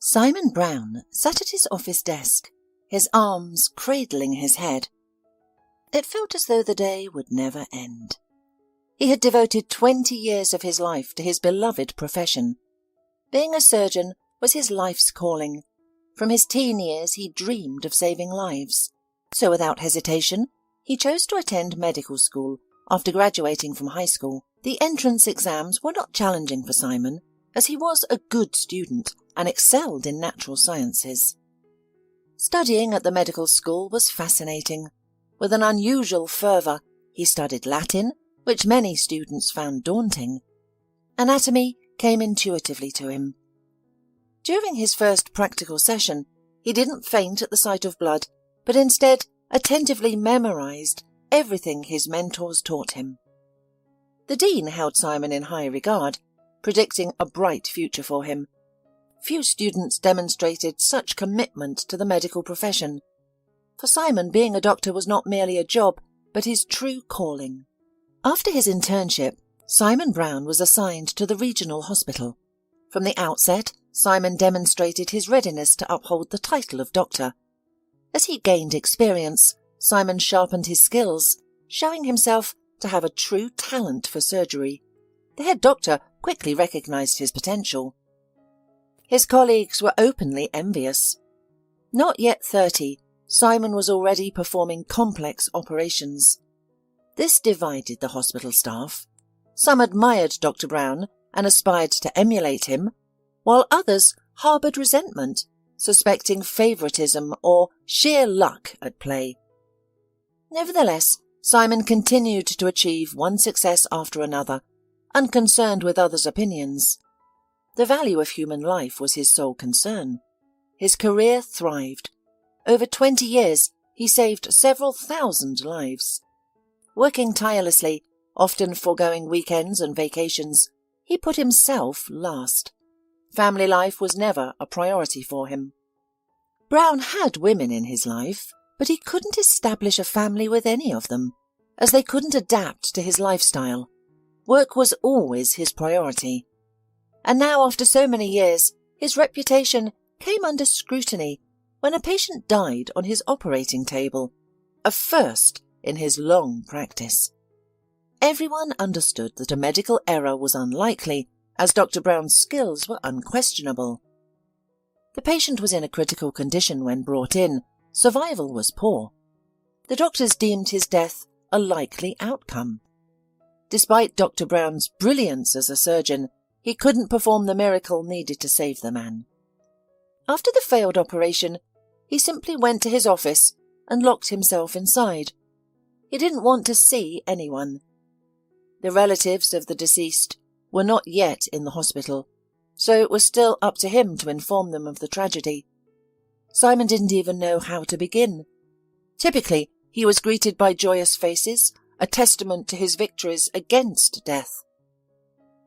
Simon Brown sat at his office desk, his arms cradling his head. It felt as though the day would never end. He had devoted 20 years of his life to his beloved profession. Being a surgeon was his life's calling. From his teen years he dreamed of saving lives. So without hesitation, he chose to attend medical school after graduating from high school. The entrance exams were not challenging for Simon, as he was a good student and excelled in natural sciences. Studying at the medical school was fascinating. With an unusual fervor, he studied Latin, which many students found daunting. Anatomy came intuitively to him. During his first practical session, he didn't faint at the sight of blood, but instead attentively memorized everything his mentors taught him. The dean held Simon in high regard, predicting a bright future for him. Few students demonstrated such commitment to the medical profession. For Simon, being a doctor was not merely a job, but his true calling. After his internship, Simon Brown was assigned to the regional hospital. From the outset, Simon demonstrated his readiness to uphold the title of doctor. As he gained experience, Simon sharpened his skills, showing himself to have a true talent for surgery. The head doctor quickly recognized his potential. His colleagues were openly envious. Not yet 30, Simon was already performing complex operations. This divided the hospital staff. Some admired Dr. Brown and aspired to emulate him, while others harboured resentment, suspecting favouritism or sheer luck at play. Nevertheless, Simon continued to achieve one success after another, unconcerned with others' opinions. The value of human life was his sole concern. His career thrived. Over 20 years, he saved several thousand lives. Working tirelessly, often foregoing weekends and vacations, he put himself last. Family life was never a priority for him. Brown had women in his life, but he couldn't establish a family with any of them, as they couldn't adapt to his lifestyle. Work was always his priority. And now, after so many years, his reputation came under scrutiny when a patient died on his operating table, a first in his long practice. Everyone understood that a medical error was unlikely, as Dr. Brown's skills were unquestionable. The patient was in a critical condition when brought in. Survival was poor. The doctors deemed his death a likely outcome. Despite Dr. Brown's brilliance as a surgeon, he couldn't perform the miracle needed to save the man. After the failed operation, he simply went to his office and locked himself inside. He didn't want to see anyone. The relatives of the deceased were not yet in the hospital, so it was still up to him to inform them of the tragedy. Simon didn't even know how to begin. Typically, he was greeted by joyous faces, a testament to his victories against death.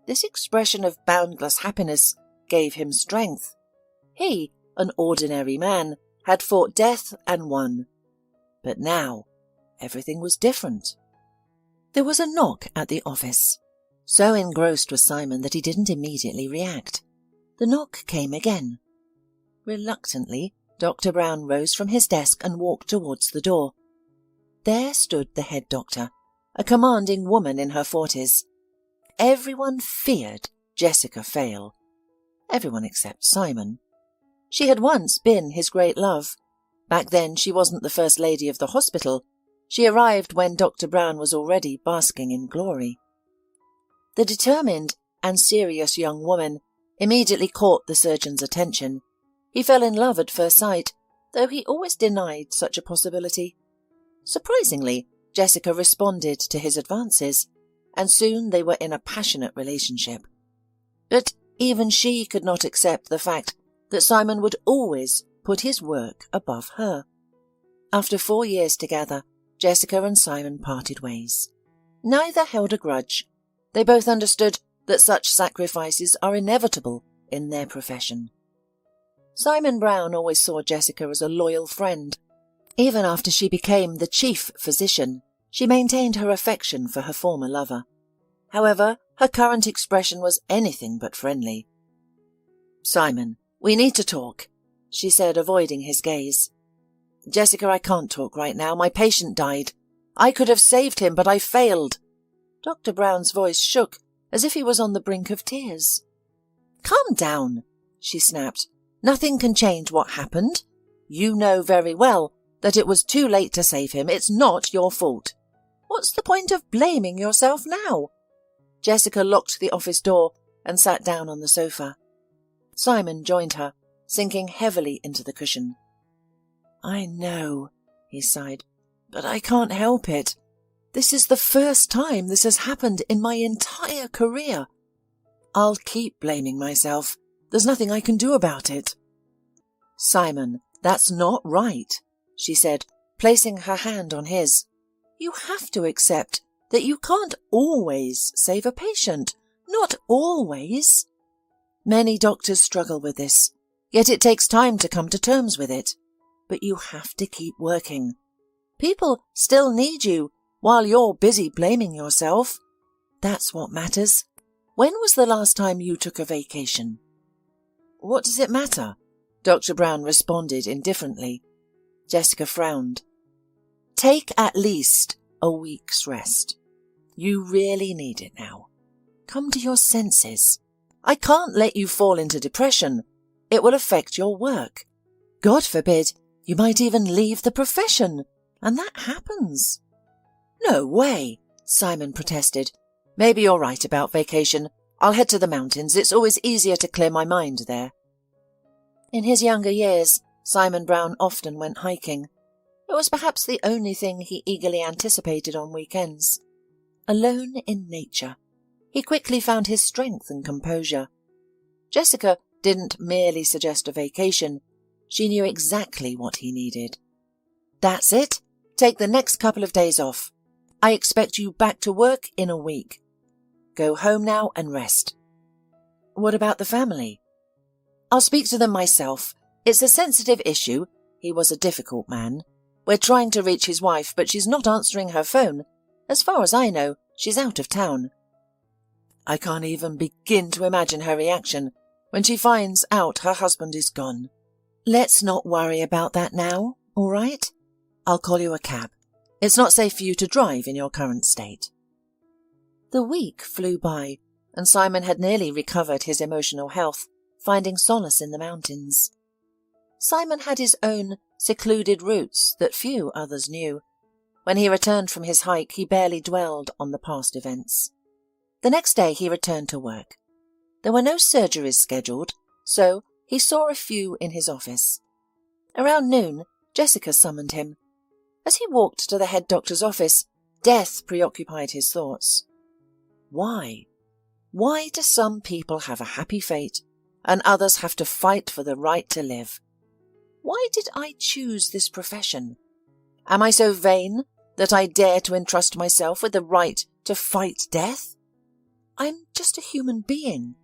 This expression of boundless happiness gave him strength. He, an ordinary man, had fought death and won. But now, everything was different. There was a knock at the office. So engrossed was Simon that he didn't immediately react. The knock came again. Reluctantly, Dr. Brown rose from his desk and walked towards the door. There stood the head doctor, a commanding woman in her 40s. Everyone feared Jessica Fail. Everyone except Simon. She had once been his great love. Back then she wasn't the first lady of the hospital. She arrived when Dr. Brown was already basking in glory. The determined and serious young woman immediately caught the surgeon's attention. He fell in love at first sight, though he always denied such a possibility. Surprisingly, Jessica responded to his advances, and soon they were in a passionate relationship. But even she could not accept the fact that Simon would always put his work above her. After 4 years together, Jessica and Simon parted ways. Neither held a grudge. They both understood that such sacrifices are inevitable in their profession. Simon Brown always saw Jessica as a loyal friend. Even after she became the chief physician, she maintained her affection for her former lover. However, her current expression was anything but friendly. "Simon, "We need to talk," she said, avoiding his gaze. "Jessica, I can't talk right now. My patient died. I could have saved him, but I failed." Dr. Brown's voice shook as if he was on the brink of tears. "Calm down," she snapped. "Nothing can change what happened. You know very well that it was too late to save him. It's not your fault. What's the point of blaming yourself now?" Jessica locked the office door and sat down on the sofa. Simon joined her, sinking heavily into the cushion. "I know," he sighed, "but I can't help it. This is the first time this has happened in my entire career. I'll keep blaming myself. There's nothing I can do about it." "Simon, that's not right," she said, placing her hand on his. "You have to accept that you can't always save a patient. Not always. Many doctors struggle with this, yet it takes time to come to terms with it. But you have to keep working. People still need you while you're busy blaming yourself. That's what matters. When was the last time you took a vacation?" "What does it matter?" Dr. Brown responded indifferently. Jessica frowned. "Take at least a week's rest. You really need it now. Come to your senses. I can't let you fall into depression. It will affect your work. God forbid, you might even leave the profession, and that happens." "No way," Simon protested. "Maybe you're right about vacation. I'll head to the mountains. It's always easier to clear my mind there." In his younger years, Simon Brown often went hiking. It was perhaps the only thing he eagerly anticipated on weekends. Alone in nature, he quickly found his strength and composure. Jessica didn't merely suggest a vacation. She knew exactly what he needed. "That's it. Take the next couple of days off. I expect you back to work in a week. Go home now and rest." "What about the family?" "I'll speak to them myself. It's a sensitive issue." He was a difficult man. "We're trying to reach his wife, but she's not answering her phone. As far as I know, she's out of town." "I can't even begin to imagine her reaction when she finds out her husband is gone." "Let's not worry about that now, all right? I'll call you a cab. It's not safe for you to drive in your current state." The week flew by, and Simon had nearly recovered his emotional health, finding solace in the mountains. Simon had his own secluded routes that few others knew. When he returned from his hike, he barely dwelled on the past events. The next day he returned to work. There were no surgeries scheduled, so he saw a few in his office. Around noon, Jessica summoned him. As he walked to the head doctor's office, death preoccupied his thoughts. Why? Why do some people have a happy fate and others have to fight for the right to live? Why did I choose this profession? Am I so vain that I dare to entrust myself with the right to fight death? I'm just a human being.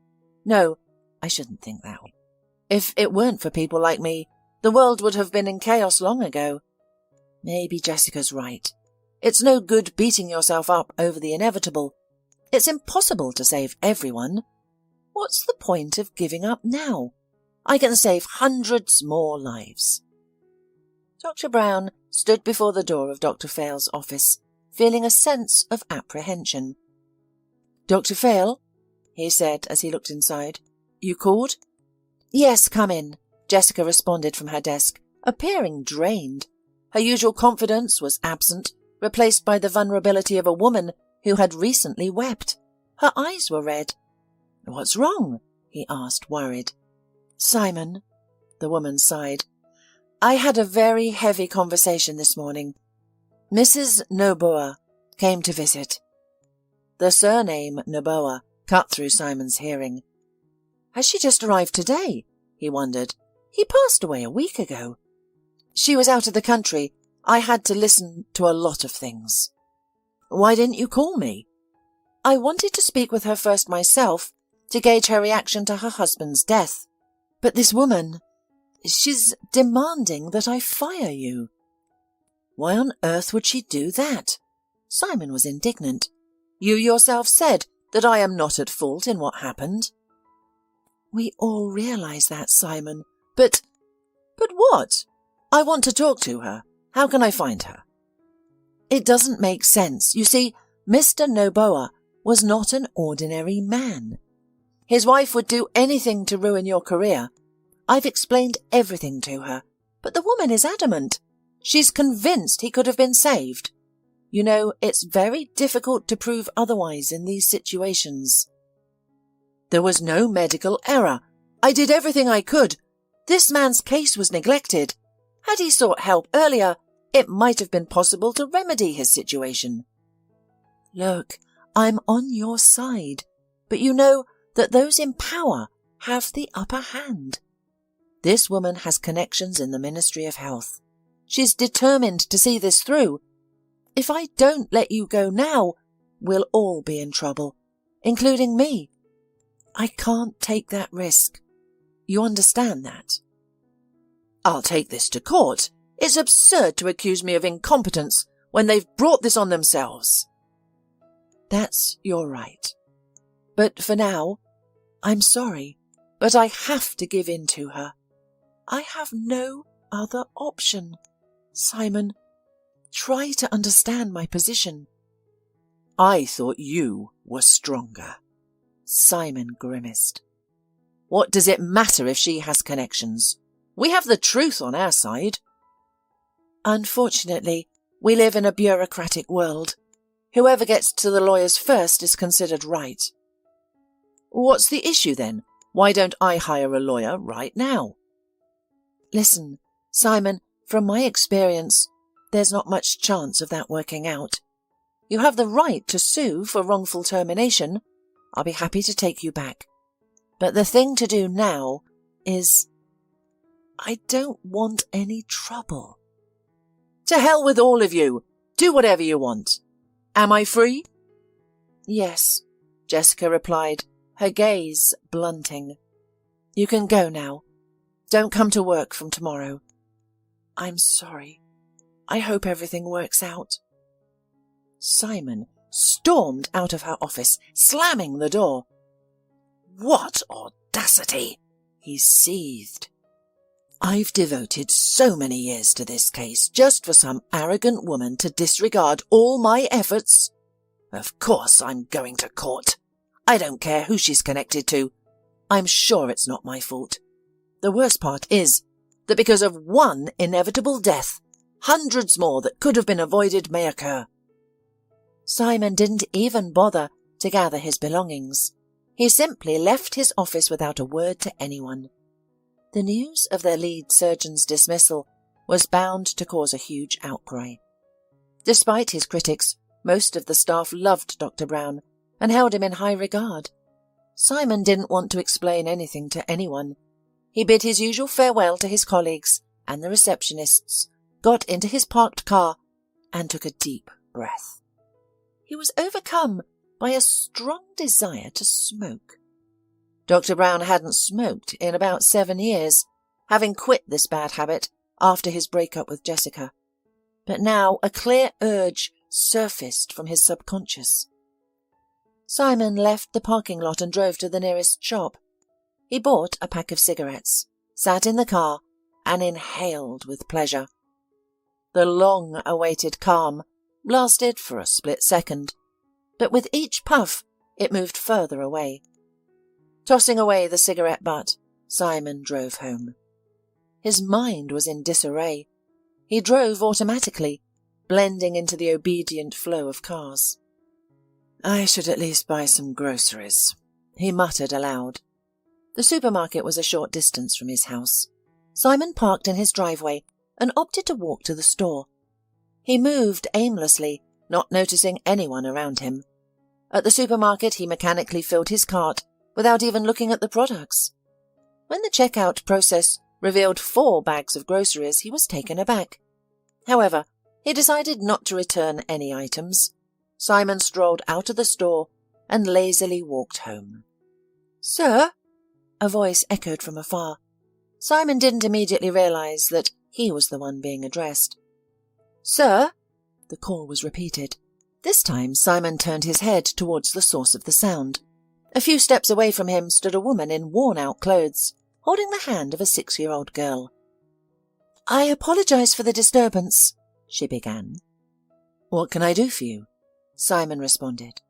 No, I shouldn't think that way. If it weren't for people like me, the world would have been in chaos long ago. Maybe Jessica's right. It's no good beating yourself up over the inevitable. It's impossible to save everyone. What's the point of giving up now? I can save hundreds more lives. Dr. Brown stood before the door of Dr. Fayle's office, feeling a sense of apprehension. "Dr. Fayle," he said as he looked inside. "You called?" "Yes, come in," Jessica responded from her desk, appearing drained. Her usual confidence was absent, replaced by the vulnerability of a woman who had recently wept. Her eyes were red. "What's wrong?" he asked, worried. "Simon," the woman sighed. "I had a very heavy conversation this morning. Mrs. Noboa came to visit." The surname Noboa cut through Simon's hearing. Has she just arrived today? He wondered. He passed away a week ago. She was out of the country. I had to listen to a lot of things. Why didn't you call me? I wanted to speak with her first myself, to gauge her reaction to her husband's death. But this woman, she's demanding that I fire you. Why on earth would she do that? Simon was indignant. You yourself said that I am not at fault in what happened. We all realise that, Simon. But what? I want to talk to her. How can I find her? It doesn't make sense. You see, Mr. Noboa was not an ordinary man. His wife would do anything to ruin your career. I've explained everything to her, but the woman is adamant. She's convinced he could have been saved. You know, it's very difficult to prove otherwise in these situations. There was no medical error. I did everything I could. This man's case was neglected. Had he sought help earlier, it might have been possible to remedy his situation. Look, I'm on your side, but you know that those in power have the upper hand. This woman has connections in the Ministry of Health. She's determined to see this through. If I don't let you go now, we'll all be in trouble, including me. I can't take that risk. You understand that? I'll take this to court. It's absurd to accuse me of incompetence when they've brought this on themselves. That's your right. But for now, I'm sorry, but I have to give in to her. I have no other option. Simon, try to understand my position. I thought you were stronger. Simon grimaced. What does it matter if she has connections? We have the truth on our side. Unfortunately, we live in a bureaucratic world. Whoever gets to the lawyers first is considered right. What's the issue then? Why don't I hire a lawyer right now? Listen, Simon, from my experience, there's not much chance of that working out. You have the right to sue for wrongful termination. I'll be happy to take you back. But the thing to do now is... I don't want any trouble. To hell with all of you. Do whatever you want. Am I free? Yes, Jessica replied, her gaze blunting. You can go now. Don't come to work from tomorrow. I'm sorry. I hope everything works out. Simon stormed out of her office, slamming the door. What audacity! He seethed. I've devoted so many years to this case just for some arrogant woman to disregard all my efforts. Of course I'm going to court. I don't care who she's connected to. I'm sure it's not my fault. The worst part is that because of one inevitable death, hundreds more that could have been avoided may occur. Simon didn't even bother to gather his belongings. He simply left his office without a word to anyone. The news of their lead surgeon's dismissal was bound to cause a huge outcry. Despite his critics, most of the staff loved Dr. Brown and held him in high regard. Simon didn't want to explain anything to anyone. He bid his usual farewell to his colleagues and the receptionists, got into his parked car, and took a deep breath. He was overcome by a strong desire to smoke. Dr. Brown hadn't smoked in about 7 years, having quit this bad habit after his breakup with Jessica. But now a clear urge surfaced from his subconscious. Simon left the parking lot and drove to the nearest shop. He bought a pack of cigarettes, sat in the car, and inhaled with pleasure. The long-awaited calm lasted for a split second, but with each puff it moved further away. Tossing away the cigarette butt, Simon drove home. His mind was in disarray. He drove automatically, blending into the obedient flow of cars. I should at least buy some groceries, he muttered aloud. The supermarket was a short distance from his house. Simon parked in his driveway and opted to walk to the store. He moved aimlessly, not noticing anyone around him. At the supermarket, he mechanically filled his cart without even looking at the products. When the checkout process revealed 4 bags of groceries, he was taken aback. However, he decided not to return any items. Simon strolled out of the store and lazily walked home. "Sir?" a voice echoed from afar. Simon didn't immediately realize that he was the one being addressed. "Sir?" the call was repeated. This time Simon turned his head towards the source of the sound. A few steps away from him stood a woman in worn-out clothes, holding the hand of a 6-year-old girl. "I apologize for the disturbance," she began. "What can I do for you?" Simon responded.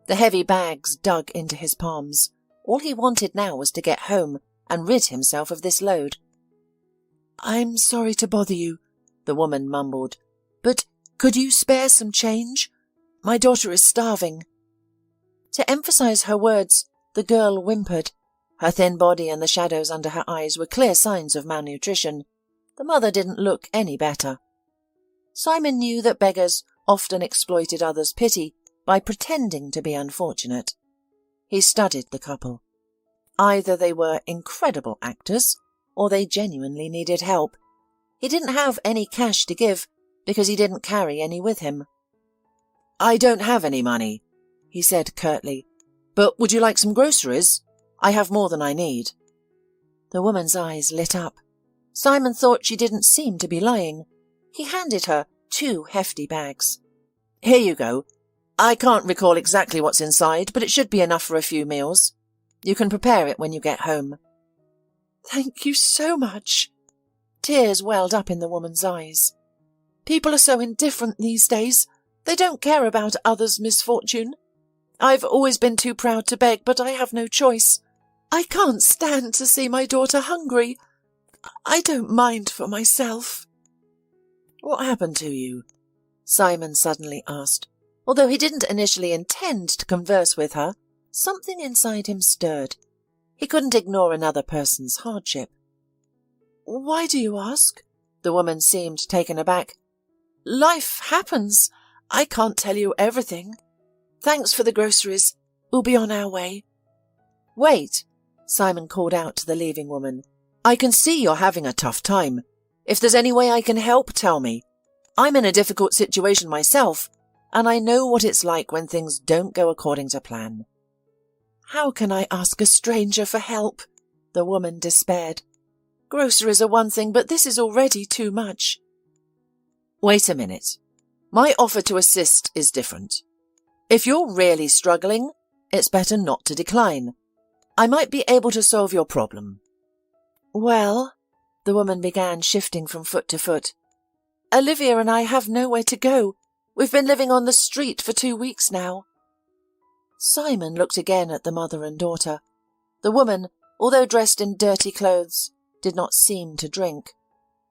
The heavy bags dug into his palms. All he wanted now was to get home and rid himself of this load. "I'm sorry to bother you," the woman mumbled, "but could you spare some change? My daughter is starving." To emphasize her words, the girl whimpered. Her thin body and the shadows under her eyes were clear signs of malnutrition. The mother didn't look any better. Simon knew that beggars often exploited others' pity by pretending to be unfortunate. He studied the couple. Either they were incredible actors, or they genuinely needed help. He didn't have any cash to give, because he didn't carry any with him. "I don't have any money," he said curtly, "but would you like some groceries? I have more than I need." The woman's eyes lit up. Simon thought she didn't seem to be lying. He handed her 2 hefty bags. "Here you go. I can't recall exactly what's inside, but it should be enough for a few meals. You can prepare it when you get home." "Thank you so much." Tears welled up in the woman's eyes. "People are so indifferent these days. They don't care about others' misfortune. I've always been too proud to beg, but I have no choice. I can't stand to see my daughter hungry. I don't mind for myself." "What happened to you?" Simon suddenly asked. Although he didn't initially intend to converse with her, something inside him stirred. He couldn't ignore another person's hardship. "Why do you ask?" The woman seemed taken aback. "Life happens. I can't tell you everything. Thanks for the groceries. We'll be on our way." "Wait," Simon called out to the leaving woman. "I can see you're having a tough time. If there's any way I can help, tell me. I'm in a difficult situation myself, and I know what it's like when things don't go according to plan." "How can I ask a stranger for help?" the woman despaired. "Groceries are one thing, but this is already too much." "Wait a minute. My offer to assist is different. If you're really struggling, it's better not to decline. I might be able to solve your problem." "Well," the woman began, shifting from foot to foot, "Olivia and I have nowhere to go. We've been living on the street for 2 weeks now." Simon looked again at the mother and daughter. The woman, although dressed in dirty clothes, did not seem to drink.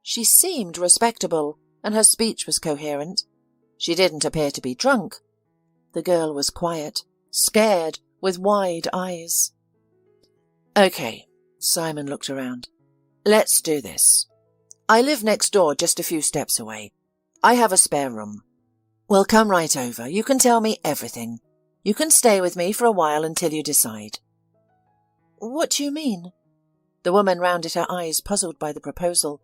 She seemed respectable, and her speech was coherent. She didn't appear to be drunk. The girl was quiet, scared, with wide eyes. "Okay," Simon looked around. "Let's do this. I live next door, just a few steps away. I have a spare room. We'll come right over. You can tell me everything. You can stay with me for a while until you decide." "What do you mean?" The woman rounded her eyes, puzzled by the proposal.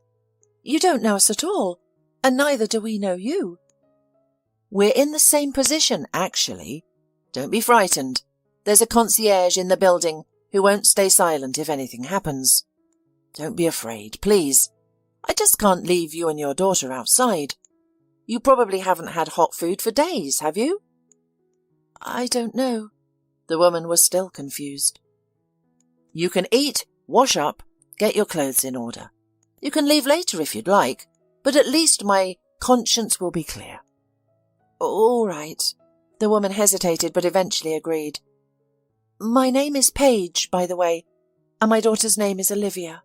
"You don't know us at all, and neither do we know you." "We're in the same position, actually. Don't be frightened. There's a concierge in the building who won't stay silent if anything happens. Don't be afraid, please. I just can't leave you and your daughter outside. You probably haven't had hot food for days, have you?" "I don't know." The woman was still confused. "You can eat, wash up, get your clothes in order. You can leave later if you'd like, but at least my conscience will be clear." "All right." The woman hesitated, but eventually agreed. "My name is Paige, by the way, and my daughter's name is Olivia."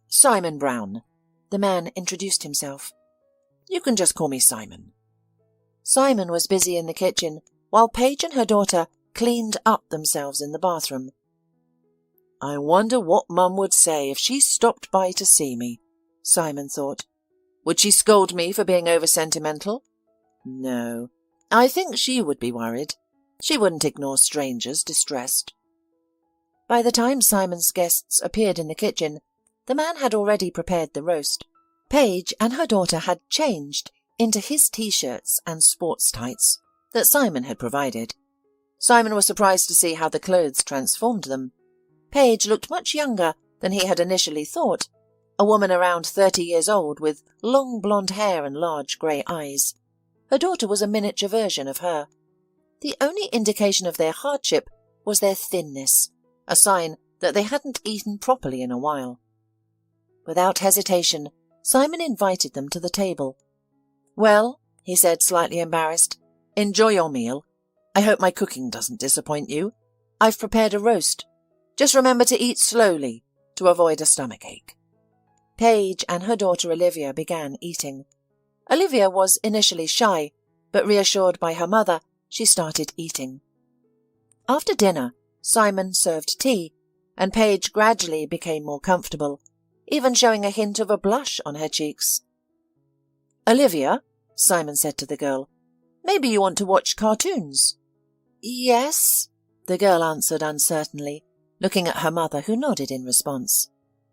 "Simon Brown." The man introduced himself. "You can just call me Simon." Simon was busy in the kitchen, while Paige and her daughter cleaned up themselves in the bathroom. "I wonder what Mum would say if she stopped by to see me," Simon thought. "Would she scold me for being over-sentimental? No, I think she would be worried. She wouldn't ignore strangers distressed." By the time Simon's guests appeared in the kitchen, the man had already prepared the roast. Paige and her daughter had changed into his T-shirts and sports tights that Simon had provided. Simon was surprised to see how the clothes transformed them. Paige looked much younger than he had initially thought, a woman around 30 years old with long blonde hair and large grey eyes. Her daughter was a miniature version of her. The only indication of their hardship was their thinness, a sign that they hadn't eaten properly in a while. Without hesitation, Simon invited them to the table. "Well," he said, slightly embarrassed, "enjoy your meal. I hope my cooking doesn't disappoint you. I've prepared a roast. Just remember to eat slowly to avoid a stomachache." Paige and her daughter Olivia began eating. Olivia was initially shy, but reassured by her mother, she started eating. After dinner, Simon served tea, and Paige gradually became more comfortable, even showing a hint of a blush on her cheeks. "Olivia," Simon said to the girl, "maybe you want to watch cartoons?" "Yes," the girl answered uncertainly, looking at her mother, who nodded in response.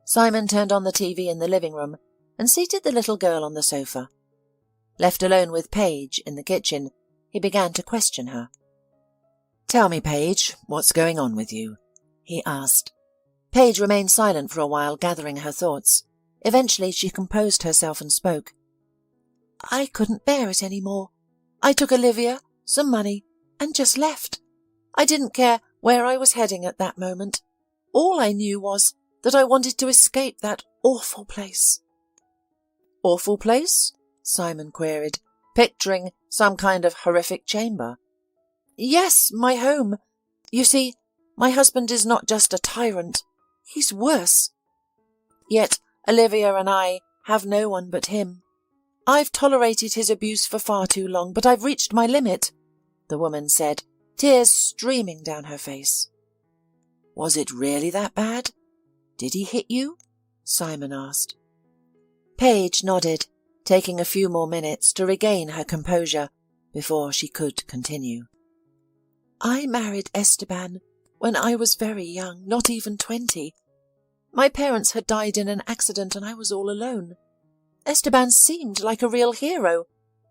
Simon turned on the TV in the living room and seated the little girl on the sofa. Left alone with Paige in the kitchen, he began to question her. "Tell me, Paige, what's going on with you?" he asked. Paige remained silent for a while, gathering her thoughts. Eventually she composed herself and spoke. "I couldn't bear it any more. I took Olivia, some money, and just left. I didn't care where I was heading at that moment. All I knew was that I wanted to escape that awful place." "Awful place?" Simon queried, picturing some kind of horrific chamber. "Yes, my home. You see, my husband is not just a tyrant. He's worse. Yet Olivia and I have no one but him. I've tolerated his abuse for far too long, but I've reached my limit," the woman said, tears streaming down her face. "Was it really that bad? Did he hit you?" Simon asked. Paige nodded, taking a few more minutes to regain her composure before she could continue. "I married Esteban when I was very young, not even 20. My parents had died in an accident and I was all alone. Esteban seemed like a real hero.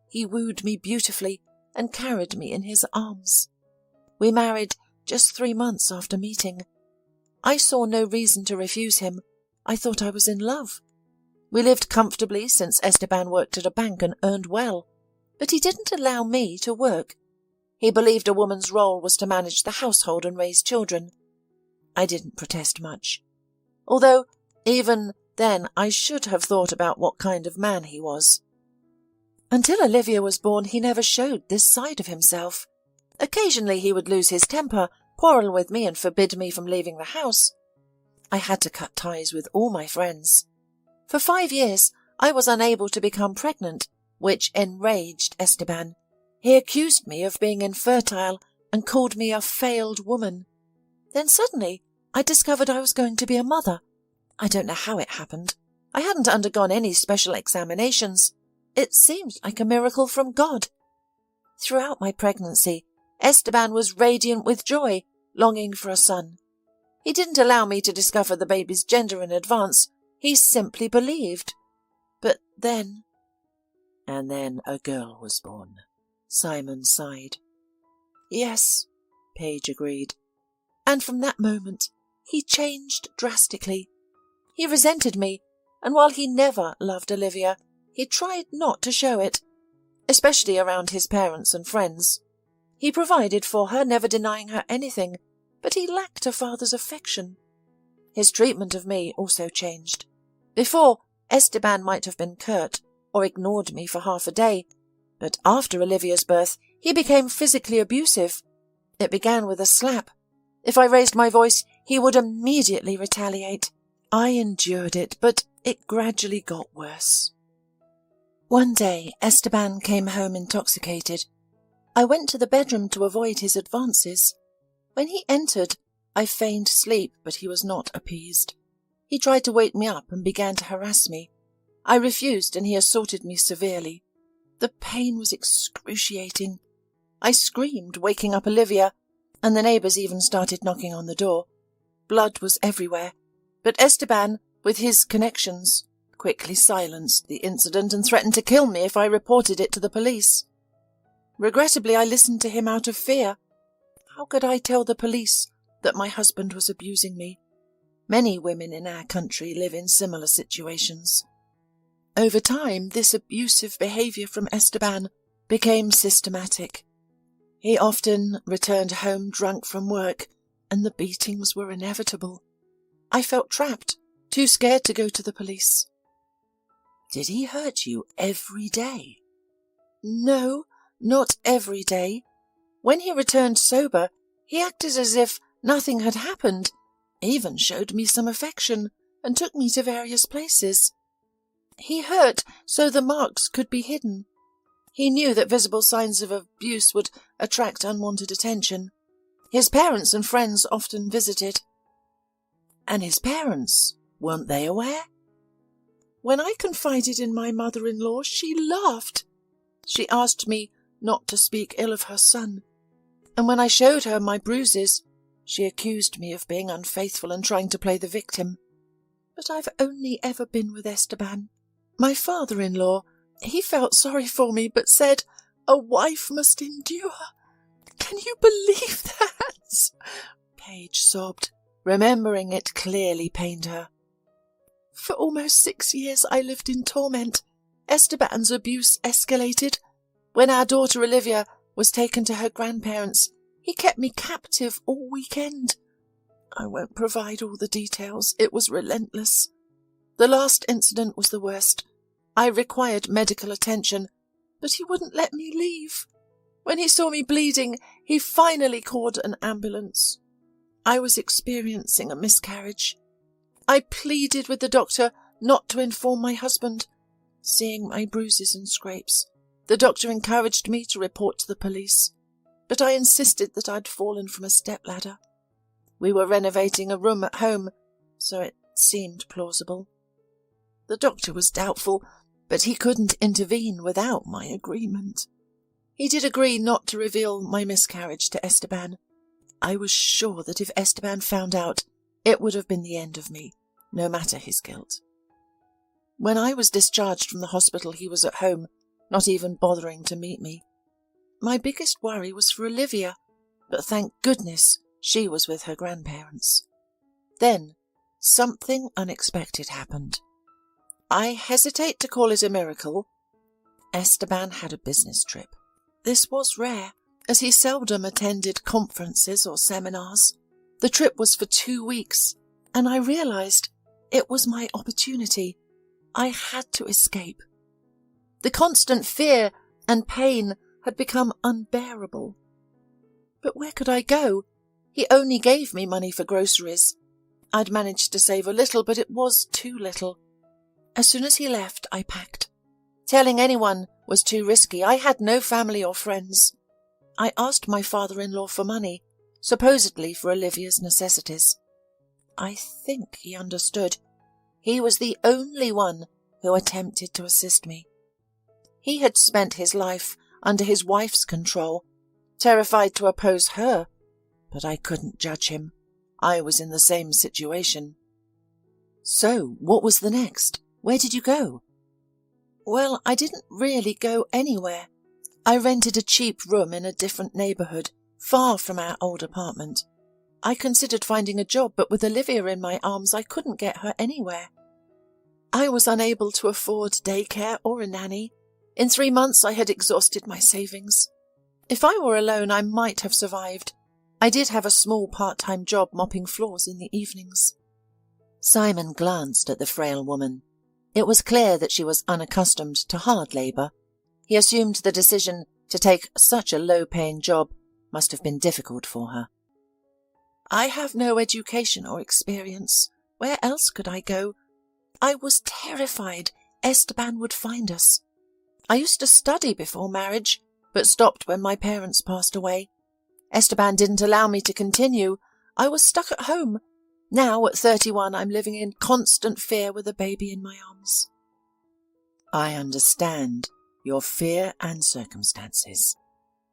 He wooed me beautifully and carried me in his arms. We married just 3 months after meeting. I saw no reason to refuse him. I thought I was in love. We lived comfortably since Esteban worked at a bank and earned well, but he didn't allow me to work. He believed a woman's role was to manage the household and raise children. I didn't protest much, although even then I should have thought about what kind of man he was. Until Olivia was born, he never showed this side of himself. Occasionally he would lose his temper, quarrel with me and forbid me from leaving the house. I had to cut ties with all my friends. For 5 years I was unable to become pregnant, which enraged Esteban. He accused me of being infertile and called me a failed woman. Then suddenly I discovered I was going to be a mother. I don't know how it happened. I hadn't undergone any special examinations. It seemed like a miracle from God. Throughout my pregnancy, Esteban was radiant with joy, longing for a son. He didn't allow me to discover the baby's gender in advance. He simply believed. But then... "And then a girl was born," Simon sighed. "Yes," Paige agreed. "And from that moment, he changed drastically. He resented me, and while he never loved Olivia, he tried not to show it, especially around his parents and friends. He provided for her, never denying her anything, but he lacked a father's affection. His treatment of me also changed. Before, Esteban might have been curt or ignored me for half a day, but after Olivia's birth, he became physically abusive. It began with a slap. If I raised my voice, he would immediately retaliate. I endured it, but it gradually got worse. One day, Esteban came home intoxicated. I went to the bedroom to avoid his advances. When he entered, I feigned sleep, but he was not appeased. He tried to wake me up and began to harass me. I refused, and he assaulted me severely. The pain was excruciating. I screamed, waking up Olivia, and the neighbours even started knocking on the door. Blood was everywhere, but Esteban, with his connections, quickly silenced the incident and threatened to kill me if I reported it to the police. Regrettably, I listened to him out of fear. How could I tell the police that my husband was abusing me? Many women in our country live in similar situations. Over time, this abusive behaviour from Esteban became systematic. He often returned home drunk from work and the beatings were inevitable. I felt trapped, too scared to go to the police. Did he hurt you every day? No, not every day. When he returned sober, he acted as if nothing had happened, even showed me some affection and took me to various places. He hurt so the marks could be hidden. He knew that visible signs of abuse would attract unwanted attention. His parents and friends often visited. And his parents, weren't they aware? When I confided in my mother-in-law, she laughed. She asked me not to speak ill of her son, and when I showed her my bruises, she accused me of being unfaithful and trying to play the victim. But I've only ever been with Esteban. My father-in-law, he felt sorry for me, but said a wife must endure. Can you believe that? Paige sobbed. Remembering it clearly pained her. For almost 6 years I lived in torment. Esteban's abuse escalated. When our daughter Olivia was taken to her grandparents, he kept me captive all weekend. I won't provide all the details. It was relentless. The last incident was the worst. I required medical attention, but he wouldn't let me leave. When he saw me bleeding, he finally called an ambulance. I was experiencing a miscarriage. I pleaded with the doctor not to inform my husband. Seeing my bruises and scrapes, the doctor encouraged me to report to the police, but I insisted that I'd fallen from a stepladder. We were renovating a room at home, so it seemed plausible. The doctor was doubtful, but he couldn't intervene without my agreement. He did agree not to reveal my miscarriage to Esteban. I was sure that if Esteban found out, it would have been the end of me, no matter his guilt. When I was discharged from the hospital, he was at home, not even bothering to meet me. My biggest worry was for Olivia, but thank goodness she was with her grandparents. Then, something unexpected happened. I hesitate to call it a miracle. Esteban had a business trip. This was rare, as he seldom attended conferences or seminars. The trip was for 2 weeks, and I realized it was my opportunity. I had to escape. The constant fear and pain had become unbearable. But where could I go? He only gave me money for groceries. I'd managed to save a little, but it was too little. As soon as he left, I packed. Telling anyone was too risky. I had no family or friends. I asked my father-in-law for money, supposedly for Olivia's necessities. I think he understood. He was the only one who attempted to assist me. He had spent his life under his wife's control, terrified to oppose her, but I couldn't judge him. I was in the same situation. So, what was the next? Where did you go? Well, I didn't really go anywhere. I rented a cheap room in a different neighbourhood, far from our old apartment. I considered finding a job, but with Olivia in my arms, I couldn't get her anywhere. I was unable to afford daycare or a nanny. In 3 months, I had exhausted my savings. If I were alone, I might have survived. I did have a small part-time job mopping floors in the evenings. Simon glanced at the frail woman. It was clear that she was unaccustomed to hard labour. He assumed the decision to take such a low-paying job must have been difficult for her. I have no education or experience. Where else could I go? I was terrified Esteban would find us. I used to study before marriage, but stopped when my parents passed away. Esteban didn't allow me to continue. I was stuck at home. Now, at 31, I'm living in constant fear with a baby in my arms. I understand your fear and circumstances.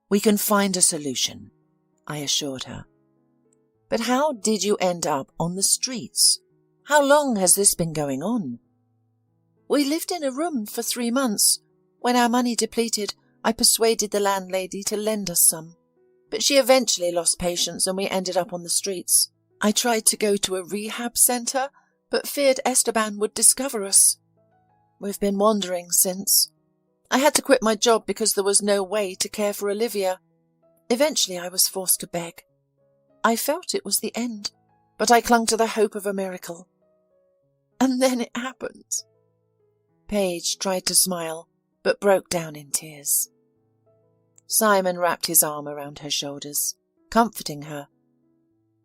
We can find a solution, I assured her. But how did you end up on the streets? How long has this been going on? We lived in a room for 3 months. When our money depleted, I persuaded the landlady to lend us some. But she eventually lost patience and we ended up on the streets. I tried to go to a rehab centre, but feared Esteban would discover us. We've been wandering since. I had to quit my job because there was no way to care for Olivia. Eventually I was forced to beg. I felt it was the end, but I clung to the hope of a miracle. And then it happened. Paige tried to smile, but broke down in tears. Simon wrapped his arm around her shoulders, comforting her.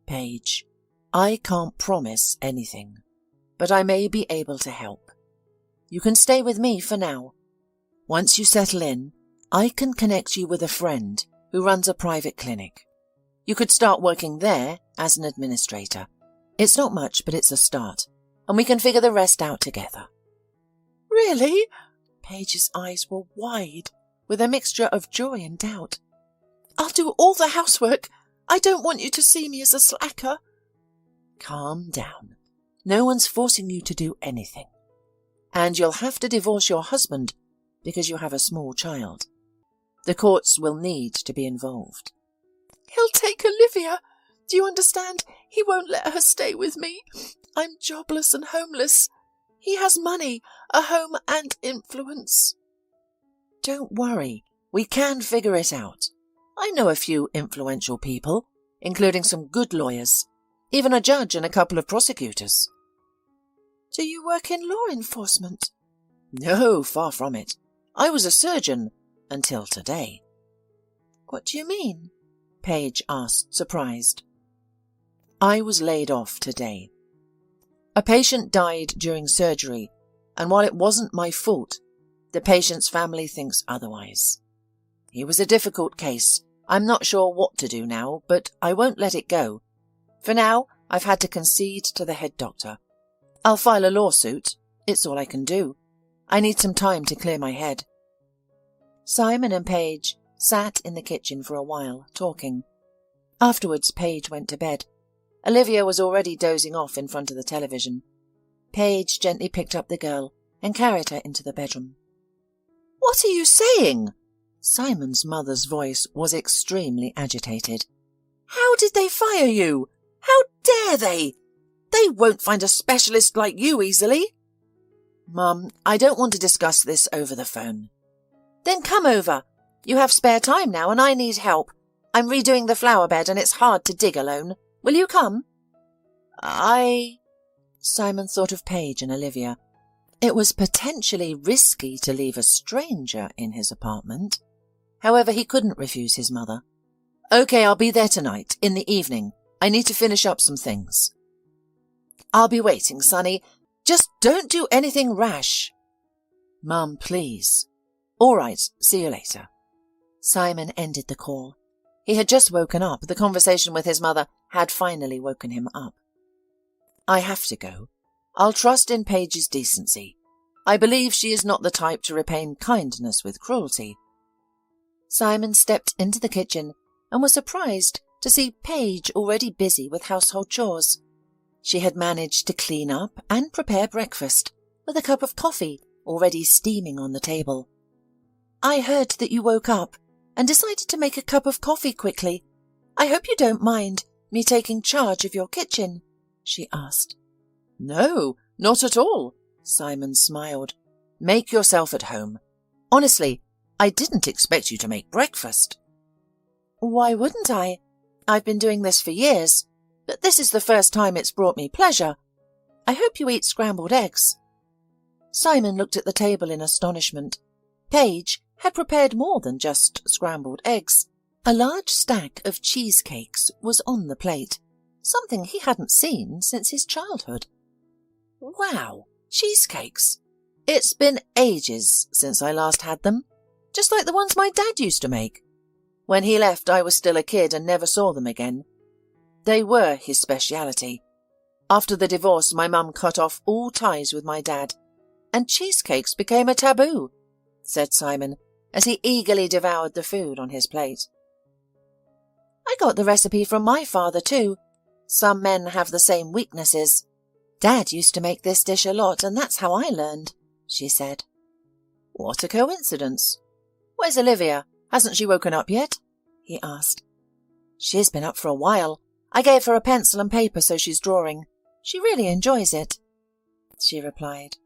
Paige, I can't promise anything, but I may be able to help. You can stay with me for now. Once you settle in, I can connect you with a friend who runs a private clinic. You could start working there as an administrator. It's not much, but it's a start, and we can figure the rest out together. Really? Paige's eyes were wide, with a mixture of joy and doubt. I'll do all the housework. I don't want you to see me as a slacker. Calm down. No one's forcing you to do anything. And you'll have to divorce your husband because you have a small child. The courts will need to be involved. He'll take Olivia. Do you understand? He won't let her stay with me. I'm jobless and homeless. He has money, a home and influence. Don't worry. We can figure it out. I know a few influential people, including some good lawyers, even a judge and a couple of prosecutors. Do you work in law enforcement? No, far from it. I was a surgeon until today. What do you mean? Paige asked, surprised. I was laid off today. A patient died during surgery, and while it wasn't my fault, the patient's family thinks otherwise. He was a difficult case. I'm not sure what to do now, but I won't let it go. For now, I've had to concede to the head doctor. I'll file a lawsuit. It's all I can do. I need some time to clear my head. Simon and Paige sat in the kitchen for a while, talking. Afterwards, Paige went to bed. Olivia was already dozing off in front of the television. Paige gently picked up the girl and carried her into the bedroom. What are you saying? Simon's mother's voice was extremely agitated. How did they fire you? How dare they? They won't find a specialist like you easily. Mum, I don't want to discuss this over the phone. Then come over. You have spare time now and I need help. I'm redoing the flower bed and it's hard to dig alone. Will you come? Simon thought of Paige and Olivia. It was potentially risky to leave a stranger in his apartment. However, he couldn't refuse his mother. Okay, I'll be there tonight, in the evening. I need to finish up some things. I'll be waiting, Sonny. Just don't do anything rash. Mum, please. All right, see you later. Simon ended the call. He had just woken up. The conversation with his mother had finally woken him up. I have to go. I'll trust in Paige's decency. I believe she is not the type to repay kindness with cruelty. Simon stepped into the kitchen and was surprised to see Paige already busy with household chores. She had managed to clean up and prepare breakfast, with a cup of coffee already steaming on the table. I heard that you woke up and decided to make a cup of coffee quickly. I hope you don't mind me taking charge of your kitchen, she asked. No, not at all, Simon smiled. Make yourself at home. Honestly, I didn't expect you to make breakfast. Why wouldn't I? I've been doing this for years, but this is the first time it's brought me pleasure. I hope you eat scrambled eggs. Simon looked at the table in astonishment. Paige had prepared more than just scrambled eggs. A large stack of cheesecakes was on the plate, something he hadn't seen since his childhood. Wow, cheesecakes! It's been ages since I last had them, just like the ones my dad used to make. When he left, I was still a kid and never saw them again. They were his speciality. After the divorce, my mum cut off all ties with my dad, and cheesecakes became a taboo, said Simon, as he eagerly devoured the food on his plate. I got the recipe from my father too. Some men have the same weaknesses. Dad used to make this dish a lot, and that's how I learned, she said. What a coincidence. Where's Olivia? Hasn't she woken up yet? He asked. She's been up for a while. I gave her a pencil and paper so she's drawing. She really enjoys it, she replied.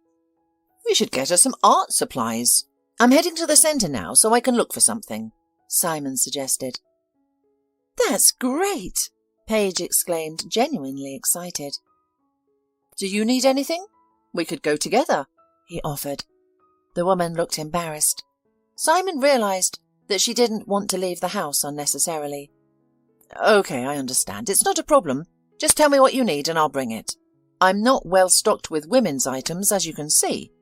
We should get her some art supplies. I'm heading to the centre now so I can look for something, Simon suggested. That's great. Paige exclaimed, genuinely excited. "Do you need anything? We could go together," he offered. The woman looked embarrassed. Simon realized that she didn't want to leave the house unnecessarily. "Okay, I understand. It's not a problem. Just tell me what you need and I'll bring it. I'm not well stocked with women's items, as you can see,"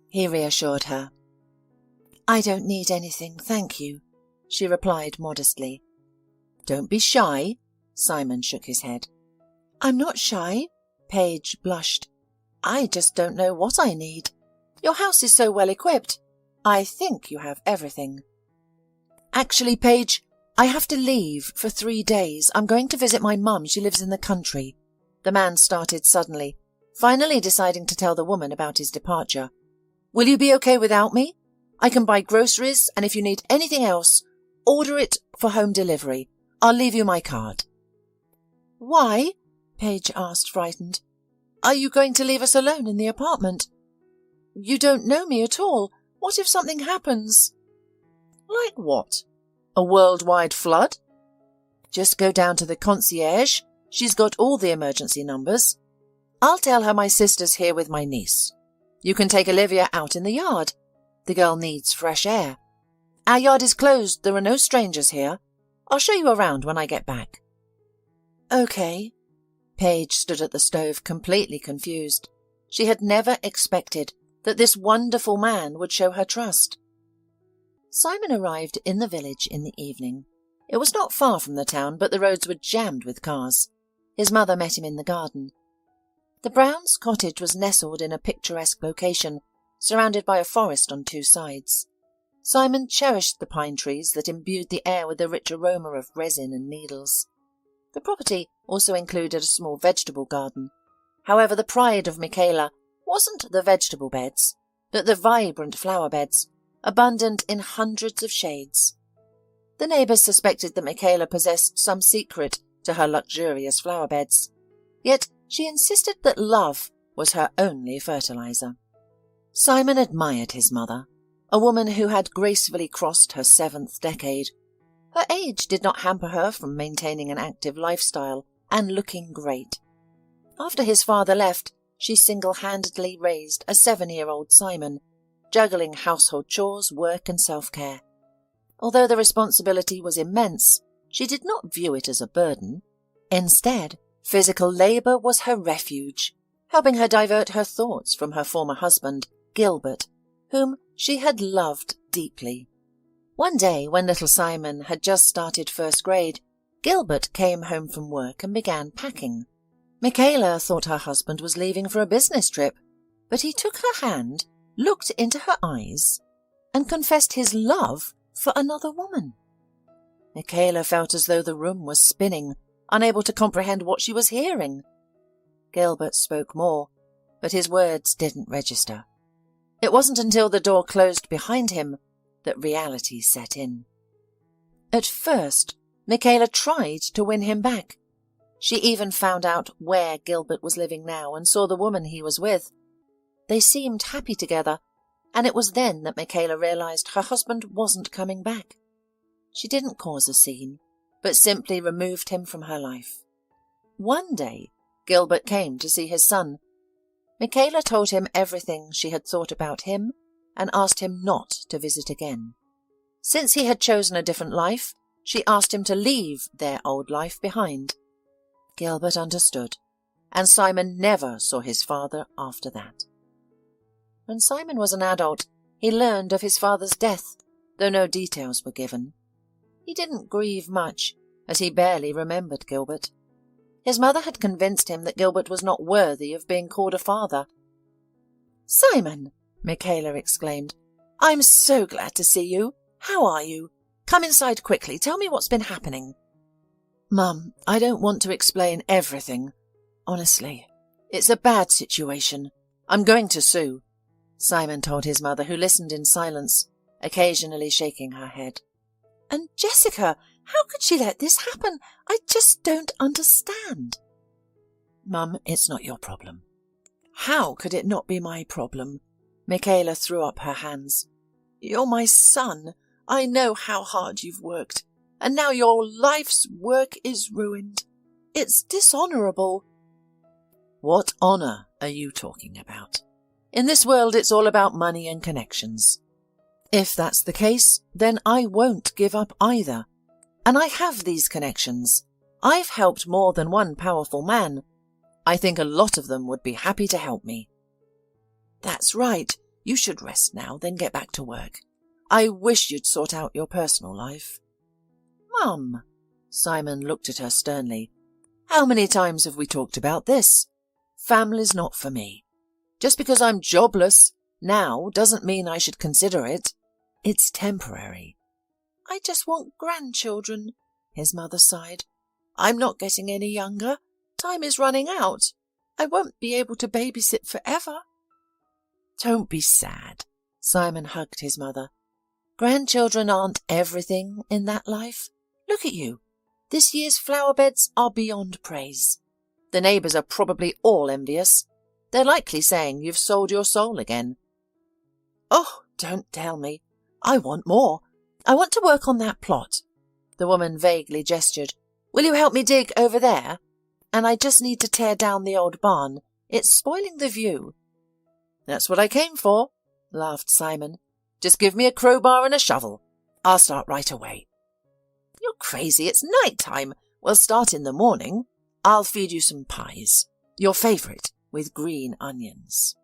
he reassured her. "I don't need anything, thank you," she replied modestly. "Don't be shy," Simon shook his head. "I'm not shy," Paige blushed. "I just don't know what I need. Your house is so well equipped. I think you have everything." "Actually, Paige, I have to leave for 3 days. I'm going to visit my mum. She lives in the country." The man started suddenly, finally deciding to tell the woman about his departure. "Will you be okay without me? I can buy groceries, and if you need anything else, order it for home delivery. I'll leave you my card." "Why?" Paige asked, frightened. "Are you going to leave us alone in the apartment? You don't know me at all. What if something happens?" "Like what? A worldwide flood?" "Just go down to the concierge. She's got all the emergency numbers. I'll tell her my sister's here with my niece. You can take Olivia out in the yard. The girl needs fresh air. Our yard is closed. There are no strangers here. I'll show you around when I get back." "Okay." Paige stood at the stove, completely confused. She had never expected that this wonderful man would show her trust. Simon arrived in the village in the evening. It was not far from the town, but the roads were jammed with cars. His mother met him in the garden. The Browns' cottage was nestled in a picturesque location, surrounded by a forest on 2 sides. Simon cherished the pine trees that imbued the air with a rich aroma of resin and needles. The property also included a small vegetable garden. However, the pride of Michaela wasn't the vegetable beds, but the vibrant flower beds, abundant in hundreds of shades. The neighbours suspected that Michaela possessed some secret to her luxurious flower beds, yet she insisted that love was her only fertilizer. Simon admired his mother, a woman who had gracefully crossed her 7th decade. Her age did not hamper her from maintaining an active lifestyle and looking great. After his father left, she single-handedly raised a 7-year-old Simon, juggling household chores, work and self-care. Although the responsibility was immense, she did not view it as a burden. Instead, physical labour was her refuge, helping her divert her thoughts from her former husband, Gilbert, whom she had loved deeply. One day, when little Simon had just started 1st grade, Gilbert came home from work and began packing. Michaela thought her husband was leaving for a business trip, but he took her hand, looked into her eyes, and confessed his love for another woman. Michaela felt as though the room was spinning, unable to comprehend what she was hearing. Gilbert spoke more, but his words didn't register. It wasn't until the door closed behind him that reality set in. At first, Michaela tried to win him back. She even found out where Gilbert was living now and saw the woman he was with. They seemed happy together, and it was then that Michaela realized her husband wasn't coming back. She didn't cause a scene, but simply removed him from her life. One day, Gilbert came to see his son. Michaela told him everything she had thought about him and asked him not to visit again. Since he had chosen a different life, she asked him to leave their old life behind. Gilbert understood, and Simon never saw his father after that. When Simon was an adult, he learned of his father's death, though no details were given. He didn't grieve much, as he barely remembered Gilbert. His mother had convinced him that Gilbert was not worthy of being called a father. "Simon!" Michaela exclaimed. "I'm so glad to see you. How are you? Come inside quickly. Tell me what's been happening." "Mum, I don't want to explain everything. Honestly, it's a bad situation. I'm going to sue," Simon told his mother, who listened in silence, occasionally shaking her head. "And Jessica, how could she let this happen? I just don't understand." "Mum, it's not your problem." "How could it not be my problem?" Michaela threw up her hands. "You're my son. I know how hard you've worked, and now your life's work is ruined." It's dishonourable." "What honour are you talking about? In this world it's all about money and connections. If that's the case, then I won't give up either. And I have these connections. I've helped more than one powerful man. I think a lot of them would be happy to help me." "That's right. You should rest now, then get back to work. I wish you'd sort out your personal life." "Mum," Simon looked at her sternly, "how many times have we talked about this? Family's not for me. Just because I'm jobless now doesn't mean I should consider it. It's temporary." "I just want grandchildren," his mother sighed. "I'm not getting any younger. Time is running out. I won't be able to babysit forever." "Don't be sad." Simon hugged his mother. "Grandchildren aren't everything in that life. Look at you. This year's flower beds are beyond praise. The neighbours are probably all envious. They're likely saying you've sold your soul again." "Oh, don't tell me. I want more. I want to work on that plot." The woman vaguely gestured. "Will you help me dig over there? And I just need to tear down the old barn. It's spoiling the view." "That's what I came for," laughed Simon. "Just give me a crowbar and a shovel. I'll start right away." "You're crazy. It's night time. We'll start in the morning. I'll feed you some pies. Your favourite, with green onions."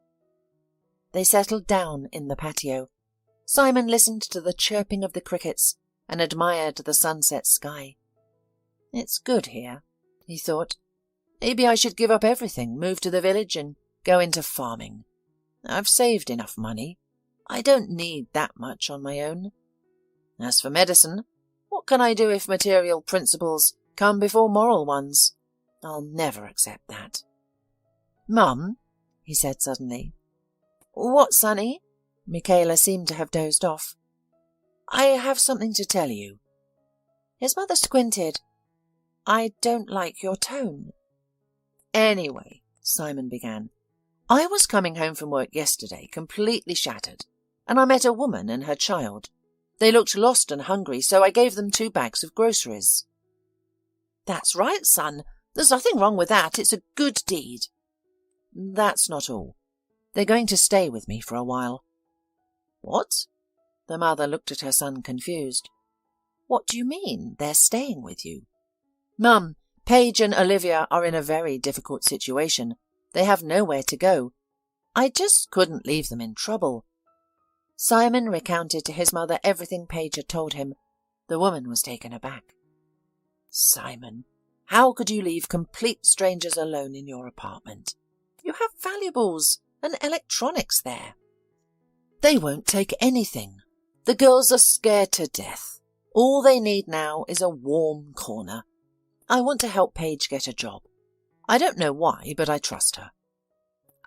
They settled down in the patio. Simon listened to the chirping of the crickets and admired the sunset sky. "It's good here," he thought. "Maybe I should give up everything, move to the village and go into farming. I've saved enough money. I don't need that much on my own. As for medicine, what can I do if material principles come before moral ones? I'll never accept that." "Mum," he said suddenly. "What, sonny?" Michaela seemed to have dozed off. "I have something to tell you." His mother squinted. "I don't like your tone." "Anyway," Simon began, "I was coming home from work yesterday, completely shattered, and I met a woman and her child. They looked lost and hungry, so I gave them 2 bags of groceries." "That's right, son. There's nothing wrong with that. It's a good deed." "That's not all. They're going to stay with me for a while." "What?" The mother looked at her son confused. "What do you mean, they're staying with you?" "Mum, Paige and Olivia are in a very difficult situation. They have nowhere to go. I just couldn't leave them in trouble." Simon recounted to his mother everything Paige had told him. The woman was taken aback. "Simon, how could you leave complete strangers alone in your apartment? You have valuables and electronics there." "They won't take anything. The girls are scared to death. All they need now is a warm corner. I want to help Paige get a job. I don't know why, but I trust her."